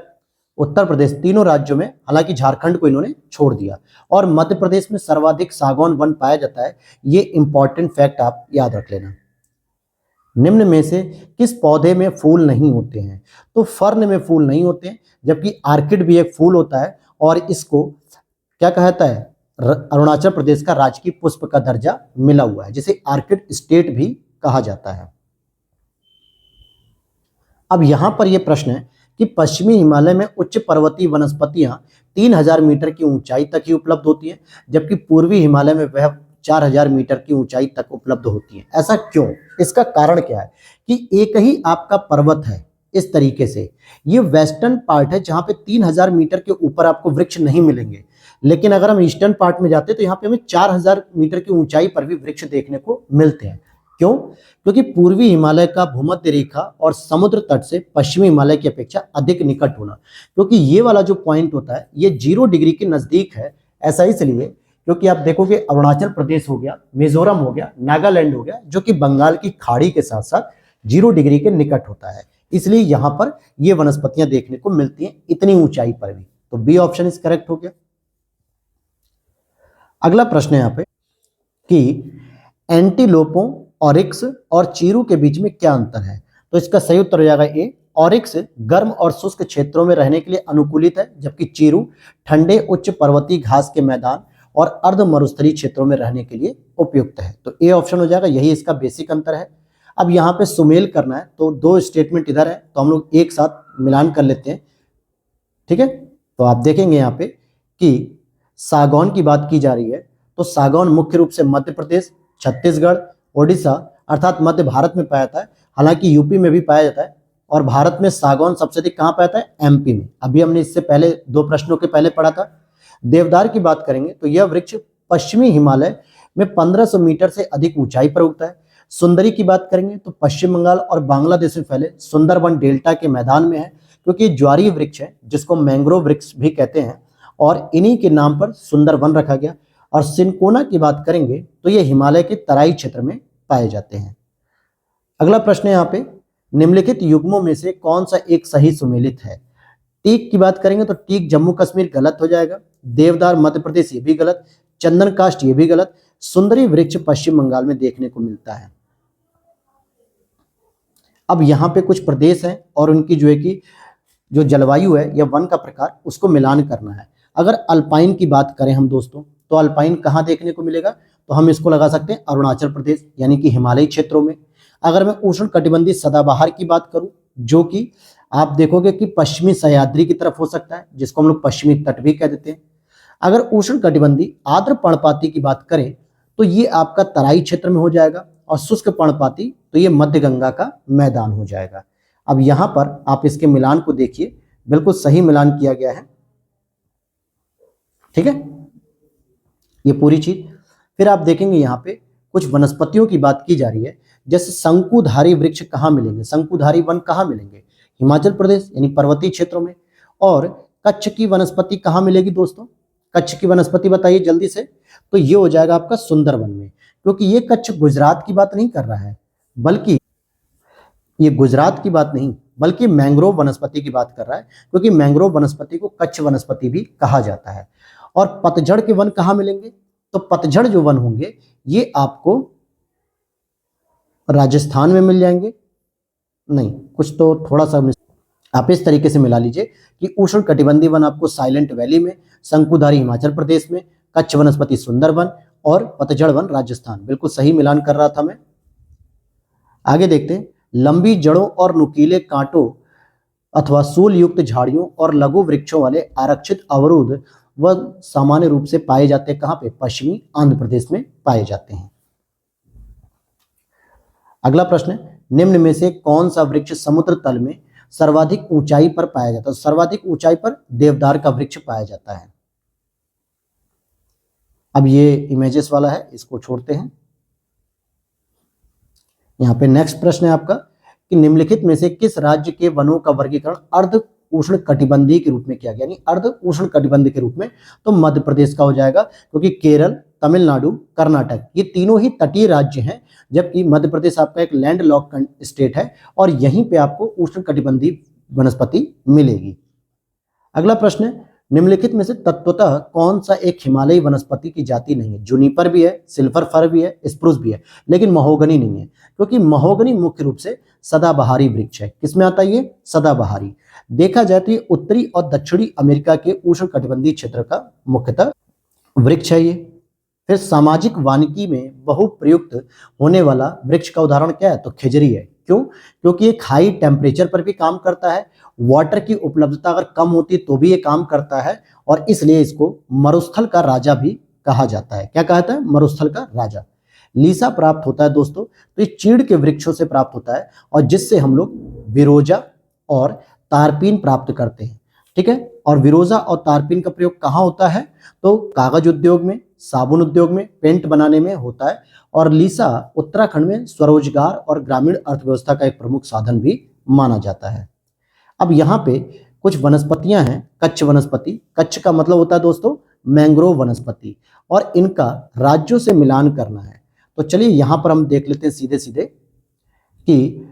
उत्तर प्रदेश तीनों राज्यों में, हालांकि झारखंड को इन्होंने छोड़ दिया, और मध्य प्रदेश में सर्वाधिक सागौन वन पाया जाता है। ये इंपॉर्टेंट फैक्ट आप याद रख लेना। निम्न में से किस पौधे में फूल नहीं होते हैं? तो फर्न में फूल नहीं होते हैं, जबकि आर्किड भी एक फूल होता है और इसको क्या कहता है, अरुणाचल प्रदेश का राजकीय पुष्प का दर्जा मिला हुआ है, जिसे आर्किड स्टेट भी कहा जाता है। अब यहां पर यह प्रश्न है कि पश्चिमी हिमालय में उच्च पर्वतीय वनस्पतियां 3000 मीटर की ऊंचाई तक ही उपलब्ध होती हैं, जबकि पूर्वी हिमालय में वह 4000 मीटर की ऊंचाई तक उपलब्ध होती है। ऐसा क्यों? इसका कारण क्या है कि एक ही आपका पर्वत है इस तरीके से, ये वेस्टर्न पार्ट है जहां पे 3000 मीटर के ऊपर आपको वृक्ष नहीं मिलेंगे, लेकिन अगर हम ईस्टर्न पार्ट में जाते हैं तो यहाँ पे हमें 4000 मीटर की ऊंचाई पर भी वृक्ष देखने को मिलते हैं। क्यों? क्योंकि पूर्वी हिमालय का भूमध्य रेखा और समुद्र तट से पश्चिमी हिमालय की अपेक्षा अधिक निकट होना, क्योंकि ये वाला जो पॉइंट होता है ये 0 डिग्री के नजदीक है। ऐसा इसलिए क्योंकि आप देखोगे अरुणाचल प्रदेश हो गया, मिजोरम हो गया, नागालैंड हो गया, जो कि बंगाल की खाड़ी के साथ साथ 0 डिग्री के निकट होता है, इसलिए यहां पर ये वनस्पतियां देखने को मिलती हैं इतनी ऊंचाई पर भी। तो बी ऑप्शन इज करेक्ट हो गया। अगला प्रश्न है यहाँ पे कि एंटीलोपों, ऑरिक्स और चीरू के बीच में क्या अंतर है? तो इसका सही उत्तर हो जाएगा ए। ऑरिक्स गर्म और शुष्क क्षेत्रों में रहने के लिए अनुकूलित है, जबकि चीरू ठंडे उच्च पर्वतीय घास के मैदान और अर्ध मरुस्थलीय क्षेत्रों में रहने के लिए उपयुक्त है। तो ए ऑप्शन हो जाएगा, यही इसका बेसिक अंतर है। अब यहाँ पे सुमेल करना है तो 2 स्टेटमेंट इधर है, तो हम लोग एक साथ मिलान कर लेते हैं, ठीक है। तो आप देखेंगे यहाँ पे कि सागौन की बात की जा रही है, तो सागौन मुख्य रूप से मध्य प्रदेश, छत्तीसगढ़, ओडिशा अर्थात मध्य भारत में पाया जाता है, हालांकि यूपी में भी पाया जाता है, और भारत में सागौन सबसे अधिक कहाँ पाया जाता है? एमपी में। अभी हमने इससे पहले 2 प्रश्नों के पहले पढ़ा था। देवदार की बात करेंगे तो यह वृक्ष पश्चिमी हिमालय में 1500 मीटर से अधिक ऊंचाई पर उगता है। सुंदरी की बात करेंगे तो पश्चिम बंगाल और बांग्लादेश में फैले सुंदरबन डेल्टा के मैदान में है, क्योंकि ज्वारीय वृक्ष है जिसको मैंग्रोव वृक्ष भी कहते हैं, और इन्हीं के नाम पर सुंदरबन रखा गया। और सिनकोना की बात करेंगे तो ये हिमालय के तराई क्षेत्र में पाए जाते हैं। अगला प्रश्न है यहाँ पे, निम्नलिखित युग्मों में से कौन सा एक सही सुमेलित है? टीक की बात करेंगे तो टीक जम्मू कश्मीर गलत हो जाएगा, देवदार मध्य प्रदेश ये भी गलत, चंदन काष्ठ ये भी गलत, सुंदरी वृक्ष पश्चिम बंगाल में देखने को मिलता है। अब यहाँ पे कुछ प्रदेश हैं और उनकी जो है कि जो जलवायु है या वन का प्रकार, उसको मिलान करना है। अगर अल्पाइन की बात करें हम दोस्तों, तो अल्पाइन कहाँ देखने को मिलेगा? तो हम इसको लगा सकते हैं अरुणाचल प्रदेश, यानी कि हिमालयी क्षेत्रों में। अगर मैं उष्ण कटिबंधीय सदाबहार की बात करूं, जो कि आप देखोगे कि पश्चिमी सह्याद्री की तरफ हो सकता है, जिसको हम लोग पश्चिमी तट भी कह देते हैं। अगर उष्ण कटिबंधीय आर्द्र पर्णपाती की बात करें तो ये आपका तराई क्षेत्र में हो जाएगा, और शुष्क पर्णपाती तो ये मध्य गंगा का मैदान हो जाएगा। अब यहां पर आप इसके मिलान को देखिए, बिल्कुल सही मिलान किया गया है, ठीक है, ये पूरी चीज। फिर आप देखेंगे यहाँ पे कुछ वनस्पतियों की बात की जा रही है, जैसे शंकुधारी वृक्ष कहाँ मिलेंगे, शंकुधारी वन कहाँ मिलेंगे? हिमाचल प्रदेश यानी पर्वतीय क्षेत्रों में। और कच्छ की वनस्पति कहाँ मिलेगी दोस्तों? कच्छ की वनस्पति बताइए जल्दी से। तो ये हो जाएगा आपका सुंदरबन में, क्योंकि ये कच्छ गुजरात की बात नहीं कर रहा है, बल्कि ये गुजरात की बात नहीं बल्कि मैंग्रोव वनस्पति की बात कर रहा है, क्योंकि मैंग्रोव वनस्पति को कच्छ वनस्पति भी कहा जाता है। और पतझड़ के वन कहाँ मिलेंगे? तो पतझड़ जो वन होंगे ये आपको राजस्थान में मिल जाएंगे। नहीं, कुछ तो थोड़ा सा आप इस तरीके से मिला लीजिए कि उष्ण कटिबंधीय वन आपको साइलेंट वैली में, शंकुधारी हिमाचल प्रदेश में, कच्छ वनस्पति सुंदरबन और पतझड़ वन राजस्थान। बिल्कुल सही मिलान कर रहा था मैं। आगे देखते हैं, लंबी जड़ों और नुकीले कांटों अथवा सूल युक्त झाड़ियों और लघु वृक्षों वाले आरक्षित अवरुद्ध वन सामान्य रूप से पाए जाते हैं कहां पे? पश्चिमी आंध्र प्रदेश में पाए जाते हैं। अगला प्रश्न है, निम्न में से कौन सा वृक्ष समुद्र तल में सर्वाधिक ऊंचाई पर पाया जाता है? सर्वाधिक ऊंचाई पर देवदार का वृक्ष पाया जाता है। अब ये इमेजेस वाला है, इसको छोड़ते हैं। यहाँ पे नेक्स्ट प्रश्न है आपका कि निम्नलिखित में से किस राज्य के वनों का वर्गीकरण अर्ध उष्ण कटिबंधीय के रूप में किया गया, यानी अर्ध उष्ण कटिबंधीय के रूप में? तो मध्य प्रदेश का हो जाएगा, क्योंकि केरल, तमिलनाडु, कर्नाटक, ये तीनों ही तटीय राज्य हैं, जबकि मध्य प्रदेश आपका एक लैंड लॉक स्टेट है और यहीं पे आपको उष्णकटिबंधीय वनस्पति मिलेगी। अगला प्रश्न है, निम्नलिखित में से तत्वतः कौन सा एक हिमालयी वनस्पति की जाति नहीं है? जूनिपर भी है, सिल्वर फर भी है, स्प्रूस भी है, लेकिन महोगनी नहीं है, क्योंकि महोगनी मुख्य रूप से सदाबहारी वृक्ष है। किसमें आता है ये? सदाबहारी। देखा जाए तो ये उत्तरी और दक्षिणी अमेरिका के उष्णकटिबंधीय क्षेत्र का मुख्यतः वृक्ष है ये। फिर सामाजिक वानिकी में बहुप्रयुक्त होने वाला वृक्ष का उदाहरण क्या है? तो खिजरी है। क्यों? क्योंकि एक हाई टेम्परेचर पर भी काम करता है, वाटर की उपलब्धता अगर कम होती तो भी ये काम करता है, और इसलिए इसको मरुस्थल का राजा भी कहा जाता है। क्या कहता है? मरुस्थल का राजा। लीसा प्राप्त होता है दोस्तों, तो ये चीड़ के वृक्षों से प्राप्त होता है, और जिससे हम लोग विरोजा और तारपीन प्राप्त करते हैं। ठीक है, और विरोजा और तारपीन का प्रयोग कहाँ होता है? तो कागज उद्योग में, साबुन उद्योग में, पेंट बनाने में होता है। और लीसा उत्तराखंड में स्वरोजगार और ग्रामीण अर्थव्यवस्था का एक प्रमुख साधन भी माना जाता है। अब यहाँ पे कुछ वनस्पतियां हैं, कच्छ वनस्पति। कच्छ का मतलब होता है दोस्तों मैंग्रोव वनस्पति, और इनका राज्यों से मिलान करना है। तो चलिए यहाँ पर हम देख लेते हैं सीधे सीधे कि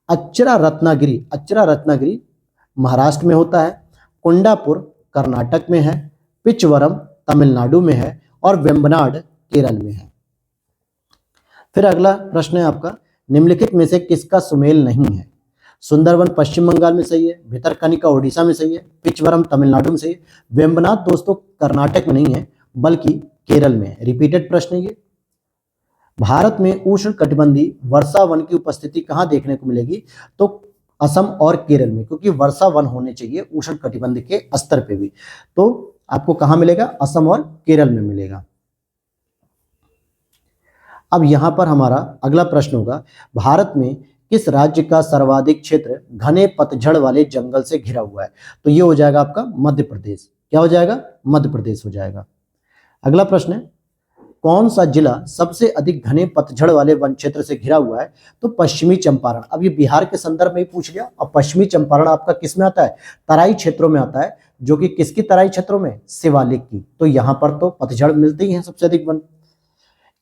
अच्चरा रत्नागिरी महाराष्ट्र में होता है, कुंडापुर कर्नाटक में है, पिचवरम तमिलनाडु में है, और वेम्बनाड केरल में है। फिर अगला प्रश्न है आपका, निम्नलिखित में से किसका सुमेल नहीं है? सुंदरवन पश्चिम बंगाल में सही है, भितरकनिका उड़ीसा में सही है, पिचवरम तमिलनाडु में सही है, वेम्बनाड दोस्तों कर्नाटक में नहीं है बल्कि केरल में है। रिपीटेड प्रश्न है ये। भारत में उष्णकटिबंधीय वर्षा वन की उपस्थिति कहाँ देखने को मिलेगी? तो असम और केरल में, क्योंकि वर्षा वन होने चाहिए उष्णकटिबंध के स्तर पे भी। तो आपको कहाँ मिलेगा? असम और केरल में मिलेगा। अब यहां पर हमारा अगला प्रश्न होगा, भारत में किस राज्य का सर्वाधिक क्षेत्र घने पतझड़ वाले जंगल से घिरा हुआ है? तो ये हो जाएगा आपका मध्य प्रदेश। क्या हो जाएगा? मध्य प्रदेश हो जाएगा। अगला प्रश्न है, कौन सा जिला सबसे अधिक घने पतझड़ वाले वन क्षेत्र से घिरा हुआ है? तो पश्चिमी चंपारण। अब ये बिहार के संदर्भ में ही पूछ लिया। अब पश्चिमी चंपारण आपका किस में आता है? तराई क्षेत्रों में आता है, जो कि किसकी तराई क्षेत्रों में? शिवालिक की। तो यहां पर तो पतझड़ मिलते ही हैं सबसे अधिक वन।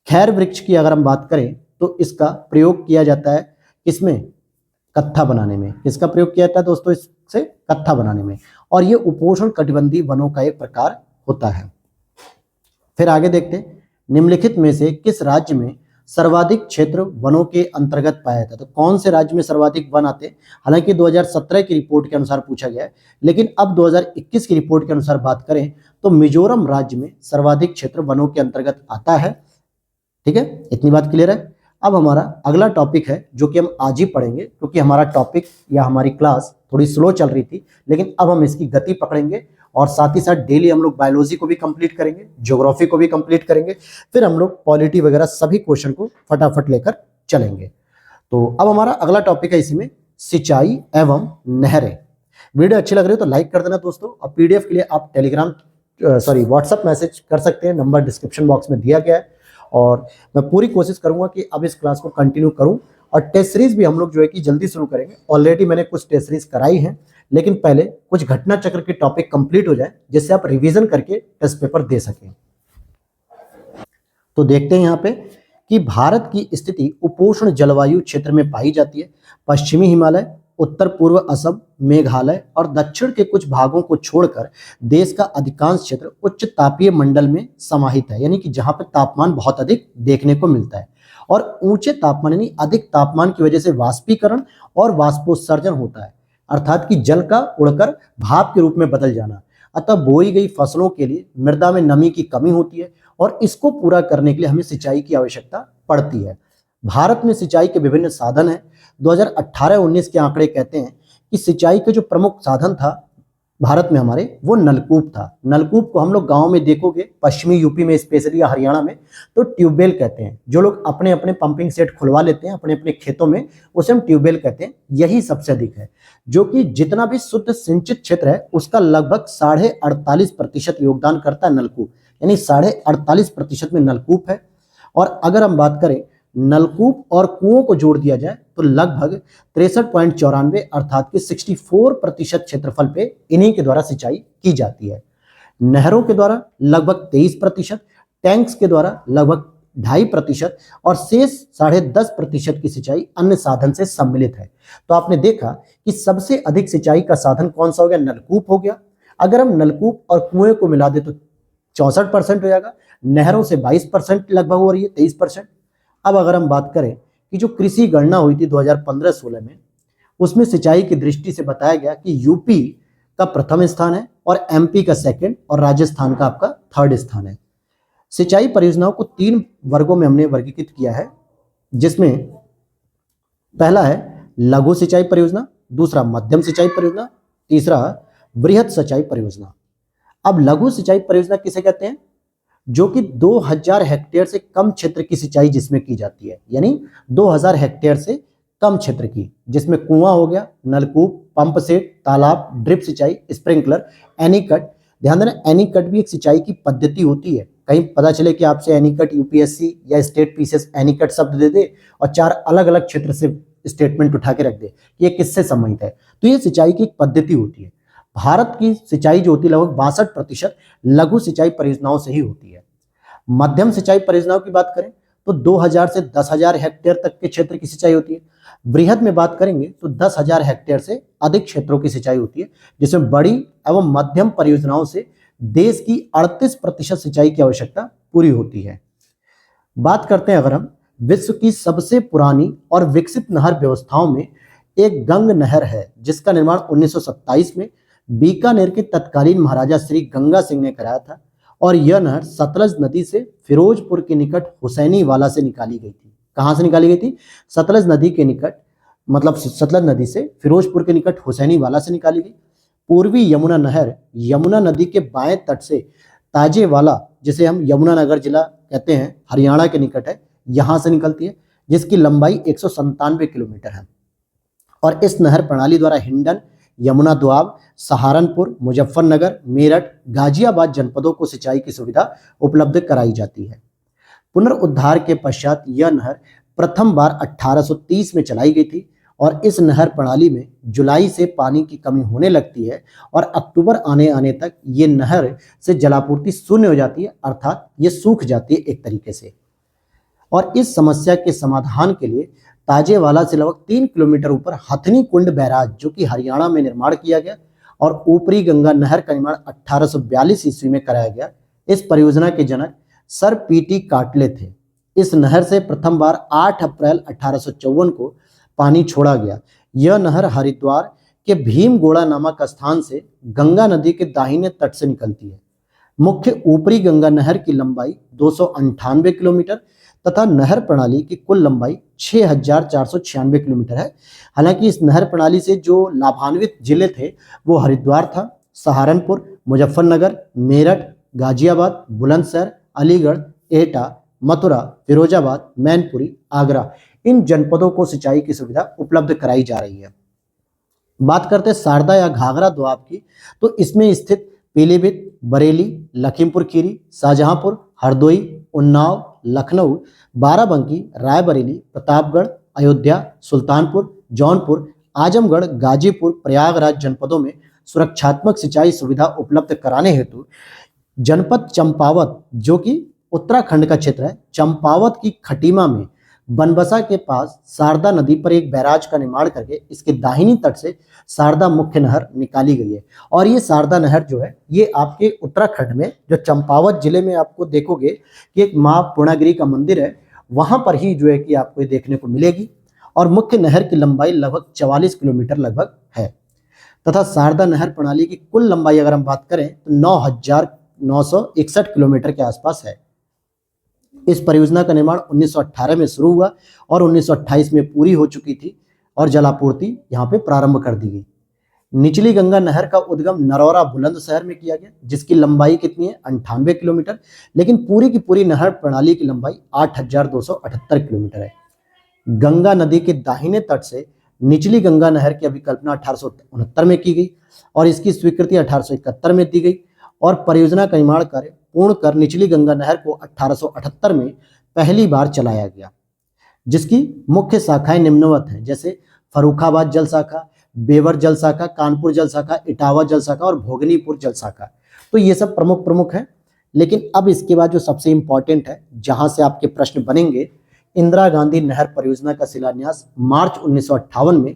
खैर वृक्ष की अगर हम बात करें तो इसका प्रयोग किया जाता है किसमें? कत्था बनाने में। किसका प्रयोग किया जाता है दोस्तों? इससे कत्था बनाने में। और ये उपोष्ण कटिबंधीय वनों का एक प्रकार होता है। फिर आगे देखते हैं, निम्नलिखित में से किस राज्य में सर्वाधिक क्षेत्र वनों के अंतर्गत पाया जाता है? तो कौन से राज्य में सर्वाधिक वन आते हैं? हालांकि 2017 की रिपोर्ट के अनुसार पूछा गया है, लेकिन अब 2021 की रिपोर्ट के अनुसार बात करें तो मिजोरम राज्य में सर्वाधिक क्षेत्र वनों के अंतर्गत आता है। ठीक है, इतनी बात क्लियर है। अब हमारा अगला टॉपिक है जो कि हम आज ही पढ़ेंगे, क्योंकि हमारा टॉपिक या हमारी क्लास थोड़ी स्लो चल रही थी, लेकिन अब हम इसकी गति पकड़ेंगे, और साथ ही साथ डेली हम लोग बायोलॉजी को भी कंप्लीट करेंगे, ज्योग्राफी को भी कंप्लीट करेंगे, फिर हम लोग पॉलिटी वगैरह सभी क्वेश्चन को फटाफट लेकर चलेंगे। तो अब हमारा अगला टॉपिक है इसी में सिंचाई एवं नहरें। वीडियो अच्छी लग रही है तो लाइक कर देना दोस्तों, और पीडीएफ के लिए आप व्हाट्सएप मैसेज कर सकते हैं, नंबर डिस्क्रिप्शन बॉक्स में दिया गया है। और मैं पूरी कोशिश करूंगा कि अब इस क्लास को कंटिन्यू करूं, और टेस्ट सीरीज भी हम लोग जो है कि जल्दी शुरू करेंगे। ऑलरेडी मैंने कुछ टेस्ट सीरीज कराई हैं, लेकिन पहले कुछ घटना चक्र के टॉपिक कंप्लीट हो जाए, जिससे आप रिवीजन करके टेस्ट पेपर दे सकें। तो देखते हैं यहाँ पे कि भारत की स्थिति उपोष्ण जलवायु क्षेत्र में पाई जाती है। पश्चिमी हिमालय, उत्तर पूर्व असम, मेघालय और दक्षिण के कुछ भागों को छोड़कर देश का अधिकांश क्षेत्र उच्च तापीय मंडल में समाहित है, यानी कि जहां पर तापमान बहुत अधिक देखने को मिलता है। और ऊंचे तापमान यानी अधिक तापमान की वजह से वाष्पीकरण और वाष्पोत्सर्जन होता है, अर्थात कि जल का उड़कर भाप के रूप में बदल जाना। अतः बोई गई फसलों के लिए मृदा में नमी की कमी होती है, और इसको पूरा करने के लिए हमें सिंचाई की आवश्यकता पड़ती है। भारत में सिंचाई के विभिन्न साधन हैं। 2018-19 के आंकड़े कहते हैं कि सिंचाई के जो प्रमुख साधन था भारत में हमारे, वो नलकूप था। नलकूप को हम लोग गांव में देखोगे, पश्चिमी यूपी में स्पेशली या हरियाणा में, तो ट्यूबवेल कहते हैं। जो लोग अपने अपने पंपिंग सेट खुलवा लेते हैं अपने अपने खेतों में, उसे हम ट्यूबवेल कहते हैं। यही सबसे अधिक है, जो कि जितना भी शुद्ध सिंचित क्षेत्र है उसका लगभग 48.5% योगदान करता है नलकूप, यानी 48.5% में नलकूप है। और अगर हम बात करें नलकूप और कुओं को जोड़ दिया जाए तो लगभग 63.94 अर्थात कि 64% क्षेत्रफल पे इन्हीं के द्वारा सिंचाई की जाती है। नहरों के द्वारा लगभग 23%, टैंक्स के द्वारा लगभग 2.5% और शेष 10.5% की सिंचाई अन्य साधन से सम्मिलित है। तो आपने देखा कि सबसे अधिक सिंचाई का साधन कौन सा हो गया, नलकूप हो गया। अगर हम नलकूप और कुएं को मिला दे तो 64% हो जाएगा, नहरों से 22% लगभग हो रही है, 23%। अब अगर हम बात करें कि जो कृषि गणना हुई थी 2015-16 में, उसमें सिंचाई की दृष्टि से बताया गया कि यूपी का प्रथम स्थान है और एमपी का सेकंड और राजस्थान का आपका थर्ड स्थान है। सिंचाई परियोजनाओं को 3 वर्गों में हमने वर्गीकृत किया है, जिसमें पहला है लघु सिंचाई परियोजना, दूसरा मध्यम सिंचाई परियोजना, तीसरा बृहद सिंचाई परियोजना। अब लघु सिंचाई परियोजना किसे कहते हैं, जो कि 2000 हेक्टेयर से कम क्षेत्र की सिंचाई जिसमें की जाती है, यानी 2000 हेक्टेयर से कम क्षेत्र की, जिसमें कुआं हो गया, नलकूप, पंप सेट, तालाब, ड्रिप सिंचाई, स्प्रिंकलर, एनीकट। ध्यान देना, एनीकट भी एक सिंचाई की पद्धति होती है। कहीं पता चले कि आपसे एनीकट यूपीएससी या स्टेट पीसीएस एनीकट शब्द दे दे और 4 अलग अलग क्षेत्र से स्टेटमेंट उठा के रख दे कि ये किससे संबंधित है, तो ये सिंचाई की एक पद्धति होती है। भारत की सिंचाई जो होती है लगभग 62% लघु सिंचाई परियोजनाओं से ही होती है। मध्यम सिंचाई परियोजनाओं की बात करें तो 2000 से 10,000 हेक्टेयर तक के क्षेत्र की सिंचाई होती है। बृहद में बात करेंगे तो 10,000 हेक्टेयर से अधिक क्षेत्रों की सिंचाई होती है, जिसमें बड़ी एवं मध्यम परियोजनाओं से देश की 38% सिंचाई की आवश्यकता पूरी होती है। बात करते हैं अगर हम विश्व की सबसे पुरानी और विकसित नहर व्यवस्थाओं में एक गंग नहर है, जिसका निर्माण 1927 में बीकानेर के तत्कालीन महाराजा श्री गंगा सिंह ने कराया था, और यह नहर सतलज नदी से फिरोजपुर के निकट हुसैनी वाला से निकाली गई थी। कहां से निकाली गई थी, सतलज नदी के निकट, मतलब सतलज नदी से फिरोजपुर के निकट हुसैनी वाला से निकाली गई। पूर्वी यमुना नहर यमुना नदी के बाएं तट से ताजेवाला, जिसे हम यमुनानगर जिला कहते हैं, हरियाणा के निकट है, यहां से निकलती है, जिसकी लंबाई 197 किलोमीटर है। और इस नहर प्रणाली द्वारा हिंडन, यमुना दोआब, सहारनपुर, मुजफ्फरनगर, मेरठ, गाजियाबाद जनपदों को सिंचाई की सुविधा उपलब्ध कराई जाती है। पुनर्उद्धार के पश्चात यह नहर प्रथम बार 1830 में चलाई गई थी, और इस नहर प्रणाली में जुलाई से पानी की कमी होने लगती है और अक्टूबर आने तक ये नहर से जलापूर्ति शून्य हो जाती है, अर्थात ये सूख जाती है एक तरीके से। और इस समस्या के समाधान के लिए ताजेवाला से लगभग 3 किलोमीटर ऊपर हथनी कुंड बैराज, जो कि हरियाणा में निर्माण किया गया, और ऊपरी गंगा नहर का निर्माण 1842 ईस्वी में कराया गया। इस परियोजना के जनक सर पीटी काटले थे। इस नहर से प्रथम बार 8 अप्रैल 1854 को पानी छोड़ा गया। यह नहर हरिद्वार के भीमगोड़ा नामक स्थान से गंगा नदी के दाहिने तट से निकलती है। मुख्य ऊपरी गंगा नहर की लंबाई 298 किलोमीटर तथा नहर प्रणाली की कुल लंबाई 6496 किलोमीटर है। हालांकि इस नहर प्रणाली से जो लाभान्वित जिले थे वो हरिद्वार था, सहारनपुर, मुजफ्फरनगर, मेरठ, गाजियाबाद, बुलंदशहर, अलीगढ़, एटा, मथुरा, फिरोजाबाद, मैनपुरी, आगरा, इन जनपदों को सिंचाई की सुविधा उपलब्ध कराई जा रही है। बात करते हैं शारदा या घाघरा दोआब की, तो इसमें स्थित पीलीभीत, बरेली, लखीमपुर खीरी, शाहजहांपुर, हरदोई, उन्नाव, लखनऊ, बाराबंकी, रायबरेली, प्रतापगढ़, अयोध्या, सुल्तानपुर, जौनपुर, आजमगढ़, गाजीपुर, प्रयागराज जनपदों में सुरक्षात्मक सिंचाई सुविधा उपलब्ध कराने हेतु जनपद चंपावत, जो कि उत्तराखंड का क्षेत्र है, चंपावत की खटीमा में बनबसा के पास शारदा नदी पर एक बैराज का निर्माण करके इसके दाहिनी तट से शारदा मुख्य नहर निकाली गई है। और ये शारदा नहर जो है ये आपके उत्तराखंड में जो चंपावत जिले में आपको देखोगे कि एक माँ पूर्णागिरी का मंदिर है, वहां पर ही जो है कि आपको ये देखने को मिलेगी। और मुख्य नहर की लंबाई लगभग 44 किलोमीटर लगभग है तथा शारदा नहर प्रणाली की कुल लंबाई अगर हम बात करें तो 9,961 किलोमीटर के आसपास है। इस परियोजना का निर्माण 1918 में शुरू हुआ और 1928 में पूरी हो चुकी थी और जलापूर्ति यहाँ पे प्रारंभ कर दी गई। निचली गंगा नहर का उद्गम नरौरा बुलंदशहर में किया गया, जिसकी लंबाई कितनी है 98 किलोमीटर, लेकिन पूरी की पूरी नहर प्रणाली की लंबाई 8,278 किलोमीटर है। गंगा नदी के दाहिने तट से निचली गंगा नहर की अभिकल्पना 1869 में की गई और इसकी स्वीकृति 1871 में दी गई और परियोजना का निर्माण कार्य पूर्ण कर निचली गंगा नहर को 1878 में पहली बार चलाया गया, जिसकी मुख्य शाखाएं निम्नवत हैं, जैसे फर्रुखाबाद जल शाखा, बेवर जल शाखा, कानपुर जल शाखा, इटावा जल शाखा और भोगनीपुर जल शाखा। तो ये सब प्रमुख हैं। लेकिन अब इसके बाद जो सबसे इंपॉर्टेंट है, जहां से आपके प्रश्न बनेंगे, इंदिरा गांधी नहर परियोजना का शिलान्यास मार्च 1958 में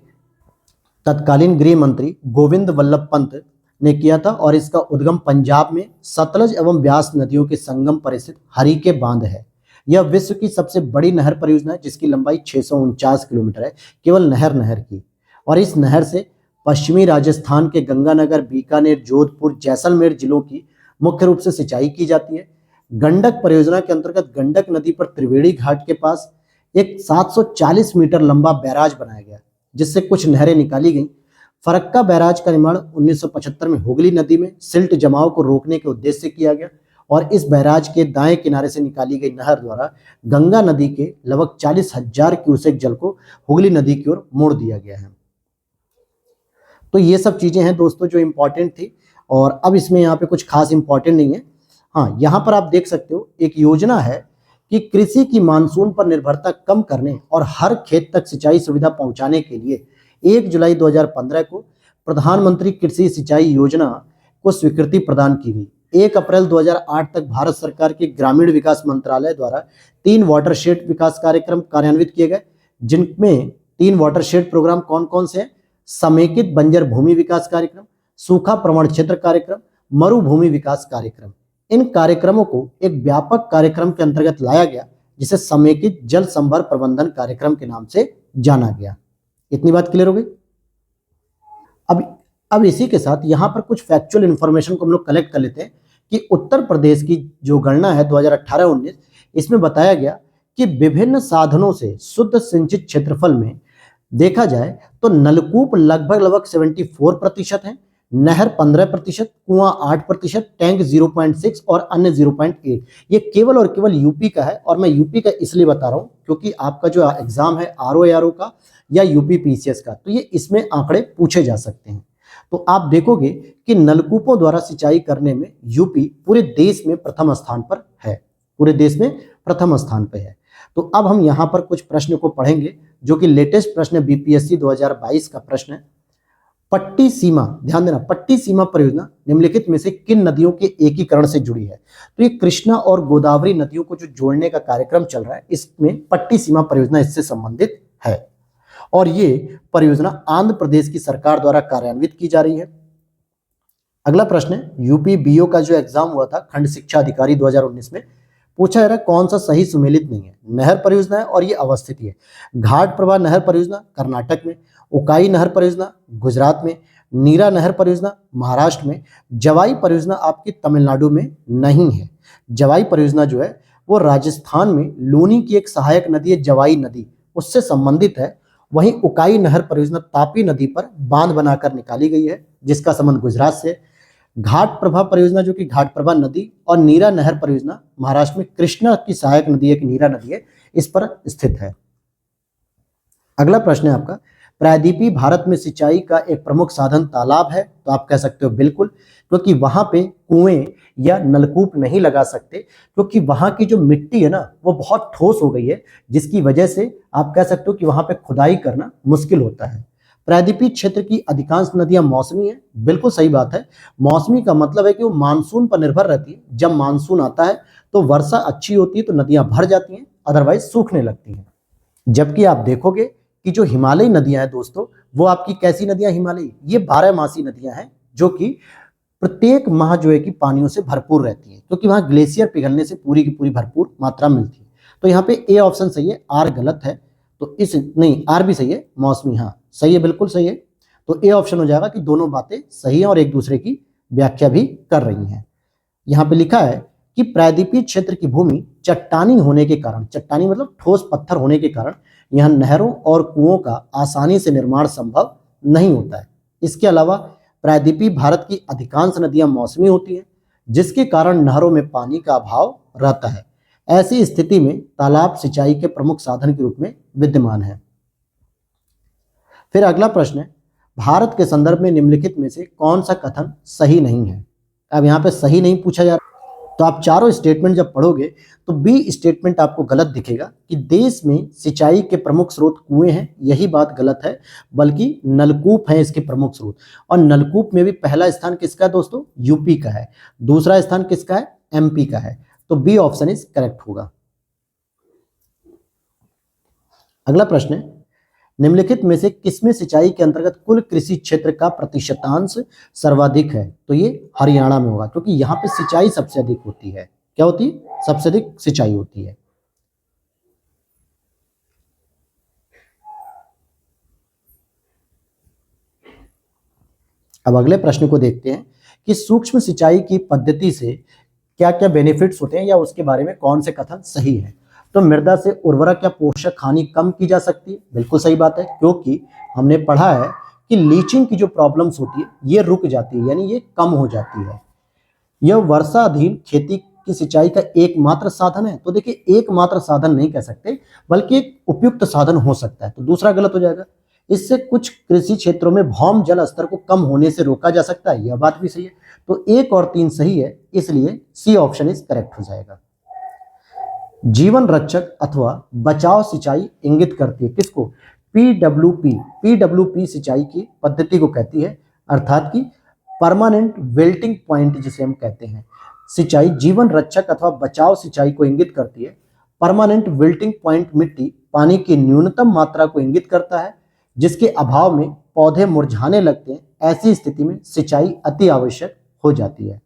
तत्कालीन गृह मंत्री गोविंद वल्लभ पंत ने किया था और इसका उद्गम पंजाब में सतलज एवं ब्यास नदियों के संगम पर स्थित हरीके बांध है। यह विश्व की सबसे बड़ी नहर परियोजना है जिसकी लंबाई 649 किलोमीटर है, केवल नहर की। और इस नहर से पश्चिमी राजस्थान के गंगानगर, बीकानेर, जोधपुर, जैसलमेर जिलों की मुख्य रूप से सिंचाई की जाती है। गंडक परियोजना के अंतर्गत गंडक नदी पर त्रिवेणी घाट के पास एक 740 मीटर लंबा बैराज बनाया गया, जिससे कुछ नहरें निकाली गईं। फरक्का बैराज का निर्माण 1975 में हुगली नदी में सिल्ट जमाव को रोकने के उद्देश्य से किया गया और इस बैराज के दाएं किनारे से निकाली गई नहर द्वारा गंगा नदी के लगभग 40,000 क्यूसेक जल को हुगली नदी की ओर मोड़ दिया गया है। तो ये सब चीजें हैं दोस्तों जो इंपॉर्टेंट थी, और अब इसमें यहाँ पे कुछ खास इंपॉर्टेंट नहीं है। हाँ, यहाँ पर आप देख सकते हो एक योजना है कि कृषि की मानसून पर निर्भरता कम करने और हर खेत तक सिंचाई सुविधा पहुंचाने के लिए 1 जुलाई 2015 को प्रधानमंत्री कृषि सिंचाई योजना को स्वीकृति प्रदान की गई। 1 अप्रैल 2008 तक भारत सरकार के ग्रामीण विकास मंत्रालय द्वारा 3 वाटरशेड विकास कार्यक्रम कार्यान्वित किए गए, जिनमें 3 वाटरशेड प्रोग्राम कौन कौन से हैं? समेकित बंजर भूमि विकास कार्यक्रम, सूखा प्रवण क्षेत्र कार्यक्रम, मरुभूमि विकास कार्यक्रम। इन कार्यक्रमों को एक व्यापक कार्यक्रम के अंतर्गत लाया गया, जिसे समेकित जल संभर प्रबंधन कार्यक्रम के नाम से जाना गया। इतनी बात क्लियर हो गई। अब इसी के साथ यहाँ पर कुछ फैक्चुअल इंफॉर्मेशन को हम लोग कलेक्ट कर लेते हैं कि उत्तर प्रदेश की जो गणना है 2018-19, इसमें बताया गया कि विभिन्न साधनों से शुद्ध सिंचित क्षेत्रफल में देखा जाए तो नलकूप लगभग 74% है, नहर 15%, कुआं 8%, टैंक 0.6 और अन्य 0.8। ये केवल और केवल यूपी का है, और मैं यूपी का इसलिए बता रहा हूँ क्योंकि आपका जो एग्जाम है आरओ का या यूपी पीसीएस का, तो ये इसमें आंकड़े पूछे जा सकते हैं। तो आप देखोगे कि नलकूपों द्वारा सिंचाई करने में यूपी पूरे देश में प्रथम स्थान पर है, पूरे देश में प्रथम स्थान पर है। तो अब हम यहाँ पर कुछ प्रश्न को पढ़ेंगे जो कि लेटेस्ट प्रश्न बीपीएससी 2022 का प्रश्न है। पट्टी सीमा, ध्यान देना, पट्टी सीमा परियोजना निम्नलिखित में से किन नदियों के एकीकरण से जुड़ी है? तो ये कृष्णा और गोदावरी नदियों को जो जोड़ने का कार्यक्रम चल रहा है, इसमें पट्टी सीमा परियोजना इससे संबंधित है और ये परियोजना आंध्र प्रदेश की सरकार द्वारा कार्यान्वित की जा रही है। अगला प्रश्न है, यूपी बीओ का जो एग्जाम हुआ था खंड शिक्षा अधिकारी 2019 में, पूछा जा रहा है कौन सा सही सुमेलित नहीं है? नहर परियोजना है और ये अवस्थित है। घाट प्रभा नहर परियोजना कर्नाटक में, उकाई नहर परियोजना गुजरात में, नीरा नहर परियोजना महाराष्ट्र में, जवाई परियोजना आपकी तमिलनाडु में नहीं है। जवाई परियोजना जो है वो राजस्थान में लूनी की एक सहायक नदी है जवाई नदी, उससे संबंधित है। वहीं उकाई नहर परियोजना तापी नदी पर बांध बनाकर निकाली गई है, जिसका संबंध गुजरात से। घाट प्रभा परियोजना जो कि घाट प्रभा नदी, और नीरा नहर परियोजना महाराष्ट्र में कृष्णा की सहायक नदी एक नीरा नदी है, इस पर स्थित है। अगला प्रश्न है आपका, प्रायद्वीपीय भारत में सिंचाई का एक प्रमुख साधन तालाब है? तो आप कह सकते हो बिल्कुल, क्योंकि वहां पे कुएं या नलकूप नहीं लगा सकते, क्योंकि वहां की जो मिट्टी है ना वो बहुत ठोस हो गई है, जिसकी वजह से आप कह सकते हो कि वहां पे खुदाई करना मुश्किल होता है। प्रायद्वीपीय क्षेत्र की अधिकांश नदियां मौसमी है, बिल्कुल सही बात है। मौसमी का मतलब है कि वो मानसून पर निर्भर रहती है। जब मानसून आता है तो वर्षा अच्छी होती है तो नदियां भर जाती हैं, अदरवाइज सूखने लगती हैं। जबकि आप देखोगे कि जो हिमालयी नदियां हैं दोस्तों, वो आपकी कैसी नदियां हिमालयी, ये 12मासी नदियां हैं जो कि प्रत्येक माह जो है कि पानियों से भरपूर रहती है, क्योंकि वहां ग्लेशियर पिघलने से पूरी की पूरी भरपूर मात्रा मिलती है। तो यहाँ पे ए ऑप्शन सही है, आर गलत है। तो इस नहीं, आर भी सही है, मौसमी, हाँ सही है, बिल्कुल सही है। तो ए ऑप्शन हो जाएगा कि दोनों बातें सही हैं और एक दूसरे की व्याख्या भी कर रही हैं। यहाँ पे लिखा है कि प्रायद्वीपीय क्षेत्र की भूमि चट्टानी होने के कारण, चट्टानी मतलब ठोस पत्थर होने के कारण यहाँ नहरों और कुओं का आसानी से निर्माण संभव नहीं होता है। इसके अलावा प्रायद्वीपीय भारत की अधिकांश नदियां मौसमी होती हैं, जिसके कारण नहरों में पानी का अभाव रहता है। ऐसी स्थिति में तालाब सिंचाई के प्रमुख साधन के रूप में विद्यमान है। फिर अगला प्रश्न है, भारत के संदर्भ में निम्नलिखित में से कौन सा कथन सही नहीं है? अब यहाँ पे सही नहीं पूछा जा रहा, तो आप चारों स्टेटमेंट जब पढ़ोगे तो बी स्टेटमेंट आपको गलत दिखेगा कि देश में सिंचाई के प्रमुख स्रोत कुएं हैं, यही बात गलत है, बल्कि नलकूप है इसके प्रमुख स्रोत। और नलकूप में भी पहला स्थान किसका है दोस्तों? यूपी का है। दूसरा स्थान किसका है? एमपी का है। तो बी ऑप्शन इज करेक्ट होगा। अगला प्रश्न है, निम्नलिखित में से किसमें सिंचाई के अंतर्गत कुल कृषि क्षेत्र का प्रतिशतांश सर्वाधिक है? तो ये हरियाणा में होगा, क्योंकि यहाँ पे सिंचाई सबसे अधिक होती है। क्या होती है? सबसे अधिक सिंचाई होती है। अब अगले प्रश्न को देखते हैं कि सूक्ष्म सिंचाई की पद्धति से क्या क्या बेनिफिट्स होते हैं या उसके बारे में कौन से कथन सही है। तो मृदा से उर्वरक या पोषक हानि कम की जा सकती है, बिल्कुल सही बात है, क्योंकि हमने पढ़ा है कि लीचिंग की जो प्रॉब्लम्स होती है ये रुक जाती है, यानी ये कम हो जाती है। यह वर्षाधीन खेती की सिंचाई का एकमात्र साधन है। तो देखिए एकमात्र साधन नहीं कह सकते, बल्कि एक उपयुक्त साधन हो सकता है। तो दूसरा गलत हो जाएगा। इससे कुछ कृषि क्षेत्रों में भौम जल स्तर को कम होने से रोका जा सकता है, यह बात भी सही है। तो 1 और 3 सही है, इसलिए सी ऑप्शन इज करेक्ट हो जाएगा। जीवन रक्षक अथवा बचाव सिंचाई इंगित करती है किसको? पीडब्ल्यूपी सिंचाई की पद्धति को कहती है, अर्थात कि परमानेंट विल्टिंग पॉइंट जिसे हम कहते हैं। सिंचाई जीवन रक्षक अथवा बचाव सिंचाई को इंगित करती है। परमानेंट विल्टिंग पॉइंट मिट्टी पानी की न्यूनतम मात्रा को इंगित करता है, जिसके अभाव में पौधे मुरझाने लगते हैं। ऐसी स्थिति में सिंचाई अति आवश्यक हो जाती है।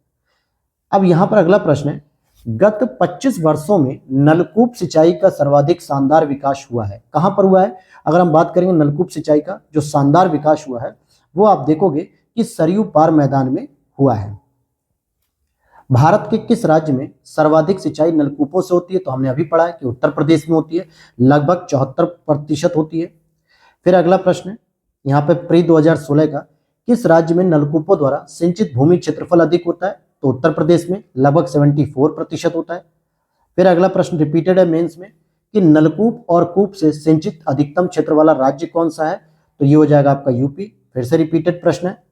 अब यहां पर अगला प्रश्न है, गत 25 वर्षों में नलकूप सिंचाई का सर्वाधिक शानदार विकास हुआ है। कहां पर हुआ है? अगर हम बात करेंगे नलकूप सिंचाई का जो शानदार विकास हुआ है, वो आप देखोगे कि सरयू पार मैदान में हुआ है। भारत के किस राज्य में सर्वाधिक सिंचाई नलकूपों से होती है? तो हमने अभी पढ़ा है कि उत्तर प्रदेश में होती है, लगभग 74% होती है। फिर अगला प्रश्न है यहाँ पे प्री 2016 का, किस राज्य में नलकूपों द्वारा सिंचित भूमि क्षेत्रफल अधिक होता है? तो उत्तर प्रदेश में लगभग 74% होता है। फिर अगला प्रश्न रिपीटेड है मेंस में कि नलकूप और कूप से सिंचित अधिकतम क्षेत्र वाला राज्य कौन सा है? तो ये हो जाएगा आपका यूपी। फिर से रिपीटेड प्रश्न है।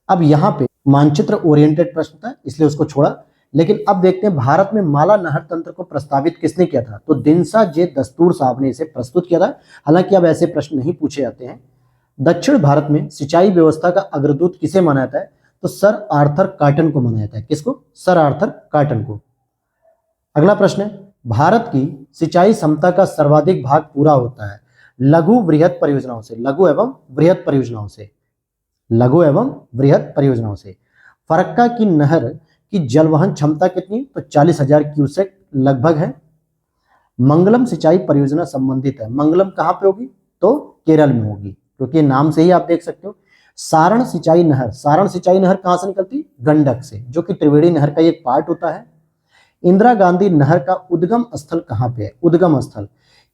अब यहाँ पे मानचित्र ओरिएंटेड प्रश्न था, इसलिए उसको छोड़ा। लेकिन अब देखते हैं भारत में माला नहर तंत्र को प्रस्तावित किसने किया था? तो दिनसा जे दस्तूर साहब ने इसे प्रस्तुत किया था। हालांकि अब ऐसे प्रश्न नहीं पूछे जाते हैं। दक्षिण भारत में सिंचाई व्यवस्था का अग्रदूत किसे माना जाता है? तो सर आर्थर कॉटन को माना जाता है। किसको? सर आर्थर कॉटन को। अगला प्रश्न है, भारत की सिंचाई क्षमता का सर्वाधिक भाग पूरा होता है लघु बृहत परियोजनाओं से। लघु एवं बृहत परियोजनाओं से। लघु एवं बृहत परियोजनाओं से। फरक्का की नहर की जलवहन क्षमता कितनी? तो 40,000 क्यूसेक लगभग है। मंगलम सिंचाई परियोजना संबंधित है। मंगलम कहां पे होगी? तो केरल में होगी, क्योंकि नाम से ही आप देख सकते हो। सारण सिंचाई नहर, सारण सिंचाई नहर कहां से निकलती? गंडक से, जो कि त्रिवेणी नहर का एक पार्ट होता है। इंदिरा गांधी नहर का उद्गम स्थल कहां पे है? उद्गम स्थल,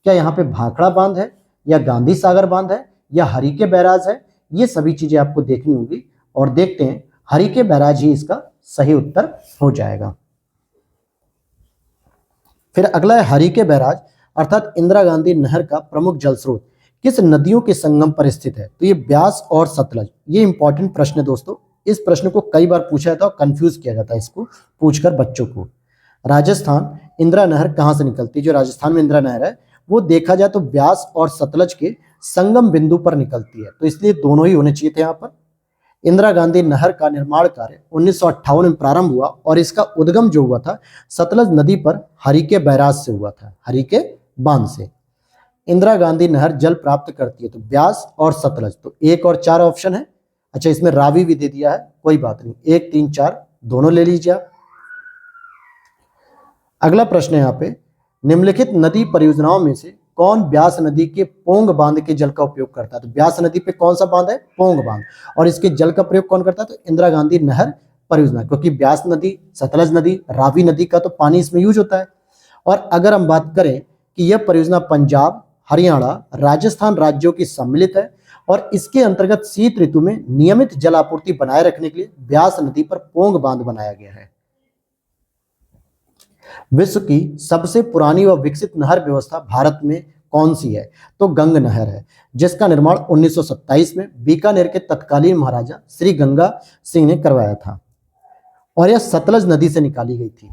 क्या यहाँ पे भाखड़ा बांध है, या गांधी सागर बांध है, या हरिके बैराज है? ये सभी चीजें आपको देखनी होगी, और देखते हैं हरिके बैराज ही इसका सही उत्तर हो जाएगा। फिर अगला है हरिके बैराज अर्थात इंदिरा गांधी नहर का प्रमुख जल स्रोत किस नदियों के संगम पर स्थित है? तो ये ब्यास और सतलज। ये इंपॉर्टेंट प्रश्न है दोस्तों। इस प्रश्न को कई बार पूछा जाता है और कंफ्यूज किया जाता है इसको पूछकर बच्चों को। राजस्थान इंदिरा नहर कहां से निकलती है? जो राजस्थान में इंदिरा नहर है वो देखा जाए तो ब्यास और सतलज के संगम बिंदु पर निकलती है, तो इसलिए दोनों ही होने चाहिए थे यहाँ पर। इंदिरा गांधी नहर का निर्माण कार्य 1958 में प्रारंभ हुआ और इसका उद्गम जो हुआ था सतलज नदी पर हरिके बैराज से हुआ था, हरिके बांध से। इंदिरा गांधी नहर जल प्राप्त करती है तो ब्यास और सतलज, तो 1 और 4 ऑप्शन है। अच्छा, इसमें रावी भी दे दिया है, कोई बात नहीं, 1, 3, 4 दोनों ले लीजिए आप। अगला प्रश्न है यहाँ पे, निम्नलिखित नदी परियोजनाओं में से कौन ब्यास नदी के पोंग बांध के जल का उपयोग करता है? तो ब्यास नदी पे कौन सा बांध है? पोंग बांध। और इसके जल का प्रयोग कौन करता है? तो इंदिरा गांधी नहर परियोजना, क्योंकि ब्यास नदी, सतलज नदी, रावी नदी का तो पानी इसमें यूज होता है। और अगर हम बात करें कि यह परियोजना पंजाब, हरियाणा, राजस्थान राज्यों की सम्मिलित है और इसके अंतर्गत शीत ऋतु में नियमित जल आपूर्ति बनाए रखने के लिए ब्यास नदी पर पोंग बांध बनाया गया है। विश्व की सबसे पुरानी व विकसित नहर व्यवस्था भारत में कौन सी है? तो गंग नहर है, जिसका निर्माण 1927 में बीकानेर के तत्कालीन महाराजा श्री गंगा सिंह ने करवाया था और यह सतलज नदी से निकाली गई थी।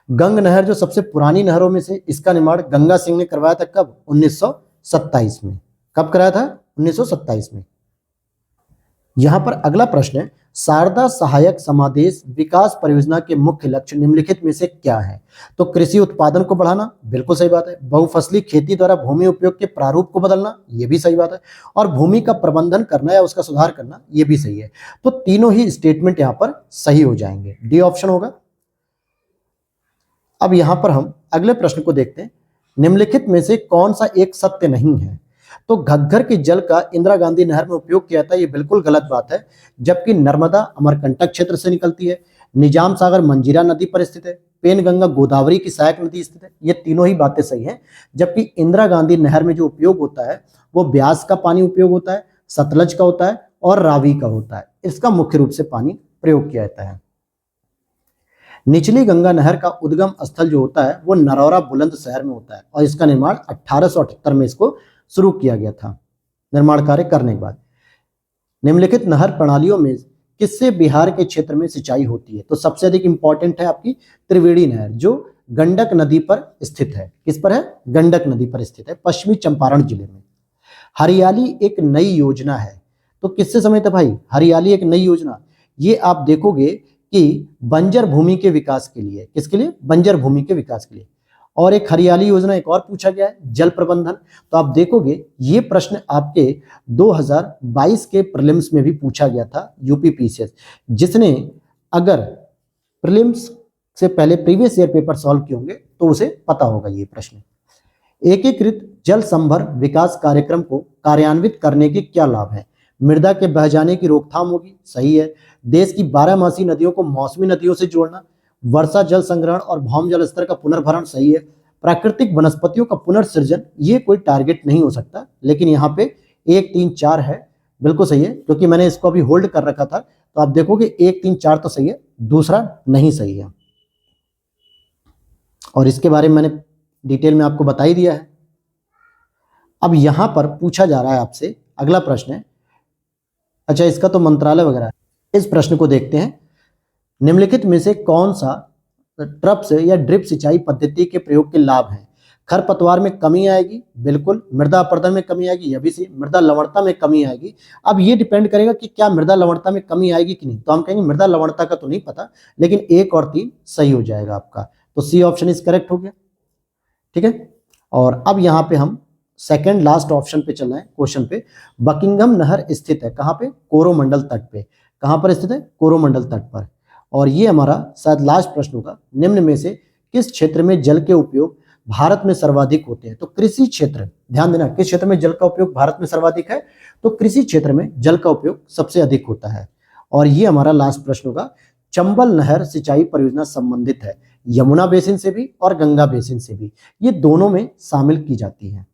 गंग नहर जो सबसे पुरानी नहरों में से, इसका निर्माण गंगा सिंह ने करवाया था कब? 1927 में। कब कराया था? 1927 में। यहाँ पर अगला प्रश्न है, शारदा सहायक समादेश विकास परियोजना के मुख्य लक्ष्य निम्नलिखित में से क्या है? तो कृषि उत्पादन को बढ़ाना, बिल्कुल सही बात है। बहुफसली खेती द्वारा भूमि उपयोग के प्रारूप को बदलना, ये भी सही बात है। और भूमि का प्रबंधन करना या उसका सुधार करना, ये भी सही है। तो तीनों ही स्टेटमेंट यहाँ पर सही हो जाएंगे, डी ऑप्शन होगा। अब यहाँ पर हम अगले प्रश्न को देखते हैं, निम्नलिखित में से कौन सा एक सत्य नहीं है? तो घग्गर के जल का इंदिरा गांधी नहर में उपयोग किया था, ये बिल्कुल गलत बात है। जबकि नर्मदा अमरकंटक क्षेत्र से निकलती है, निजाम सागर मंजीरा नदी पर स्थित है, पेनगंगा गोदावरी की सहायक नदी स्थित है, ये तीनों ही बातें सही हैं। जबकि इंदिरा गांधी नहर में जो उपयोग होता है वो ब्यास का पानी उपयोग होता है, सतलज का होता है और रावी का होता है। इसका मुख्य रूप से पानी प्रयोग किया जाता है। निचली गंगा नहर का उद्गम स्थल जो होता है वो नरौरा बुलंदशहर में होता है और इसका निर्माण 1878 में इसको शुरू किया गया था। निर्माण कार्य करने के बाद निम्नलिखित नहर प्रणालियों में किससे बिहार के क्षेत्र में सिंचाई होती है? तो सबसे अधिक इंपॉर्टेंट है आपकी त्रिवेणी नहर, जो गंडक नदी पर स्थित है। किस पर है? गंडक नदी पर स्थित है, पश्चिमी चंपारण जिले में। हरियाली एक नई योजना है, तो किससे संबंधित है भाई? हरियाली एक नई योजना, ये आप देखोगे कि बंजर भूमि के विकास के लिए। किसके लिए? बंजर भूमि के विकास के लिए। और एक हरियाली योजना एक और पूछा गया है, जल प्रबंधन। तो आप देखोगे ये प्रश्न आपके 2022 के प्रीलिम्स में भी पूछा गया था, यूपी पीसीएस। जिसने अगर प्रीलिम्स से पहले प्रीवियस ईयर पेपर सॉल्व किए होंगे तो उसे पता होगा ये प्रश्न। एकीकृत जल संभर विकास कार्यक्रम को कार्यान्वित करने के क्या लाभ है? मृदा के बह जाने की रोकथाम होगी, सही है। देश की 12 नदियों को मौसमी नदियों से जोड़ना, वर्षा जल संग्रहण और भौम जल स्तर का पुनर्भरण, सही है। प्राकृतिक वनस्पतियों का पुनर्सृजन, ये कोई टारगेट नहीं हो सकता, लेकिन यहाँ पे 1, 3, 4 है, बिल्कुल सही है, क्योंकि मैंने इसको अभी होल्ड कर रखा था। तो आप देखोगे 1, 3, 4 तो सही है, दूसरा नहीं सही है। और इसके बारे में मैंने डिटेल में आपको बता ही दिया है। अब यहां पर पूछा जा रहा है आपसे, अगला प्रश्न है, अच्छा इसका तो मंत्रालय वगैरह है। इस प्रश्न को देखते हैं, निम्नलिखित में से कौन सा ट्रप्स या ड्रिप सिंचाई पद्धति के प्रयोग के लाभ हैं? खरपतवार में कमी आएगी, बिल्कुल। मृदा अपरदन में कमी आएगी, यह भी सही। मृदा लवणता में कमी आएगी। अब ये डिपेंड करेगा कि क्या मृदा लवणता में कमी आएगी कि नहीं। तो हम कहेंगे मृदा लवणता का तो नहीं पता, लेकिन 1 और 3 सही हो जाएगा आपका। तो सी ऑप्शन इज करेक्ट हो गया, ठीक है। और अब यहाँ पे हम सेकंड लास्ट ऑप्शन पे चल रहे हैं, क्वेश्चन पे। बकिंघम नहर स्थित है कहाँ पे? कोरोमंडल तट पे। कहाँ पर स्थित है? कोरोमंडल तट पर। और ये हमारा शायद लास्ट प्रश्न होगा, निम्न में से किस क्षेत्र में जल के उपयोग भारत में सर्वाधिक होते हैं? तो कृषि क्षेत्र, ध्यान देना, किस क्षेत्र में जल का उपयोग भारत में सर्वाधिक है? तो कृषि क्षेत्र में जल का उपयोग सबसे अधिक होता है। और ये हमारा लास्ट प्रश्न होगा, चंबल नहर सिंचाई परियोजना संबंधित है यमुना बेसिन से भी और गंगा बेसिन से भी, ये दोनों में शामिल की जाती है।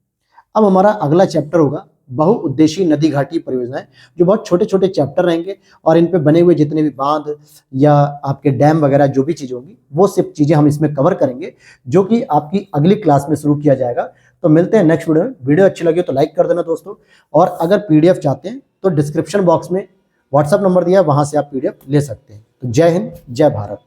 अब हमारा अगला चैप्टर होगा बहुउद्देशीय नदी घाटी परियोजनाएं, जो बहुत छोटे छोटे चैप्टर रहेंगे और इन पे बने हुए जितने भी बांध या आपके डैम वगैरह जो भी चीजें होंगी वो सब चीजें हम इसमें कवर करेंगे, जो कि आपकी अगली क्लास में शुरू किया जाएगा। तो मिलते हैं नेक्स्ट वीडियो में। वीडियो अच्छी लगी तो लाइक कर देना दोस्तों, और अगर पीडीएफ चाहते हैं तो डिस्क्रिप्शन बॉक्स में व्हाट्सएप नंबर दिया है, वहां से आप पीडीएफ ले सकते हैं। तो जय हिंद, जय भारत।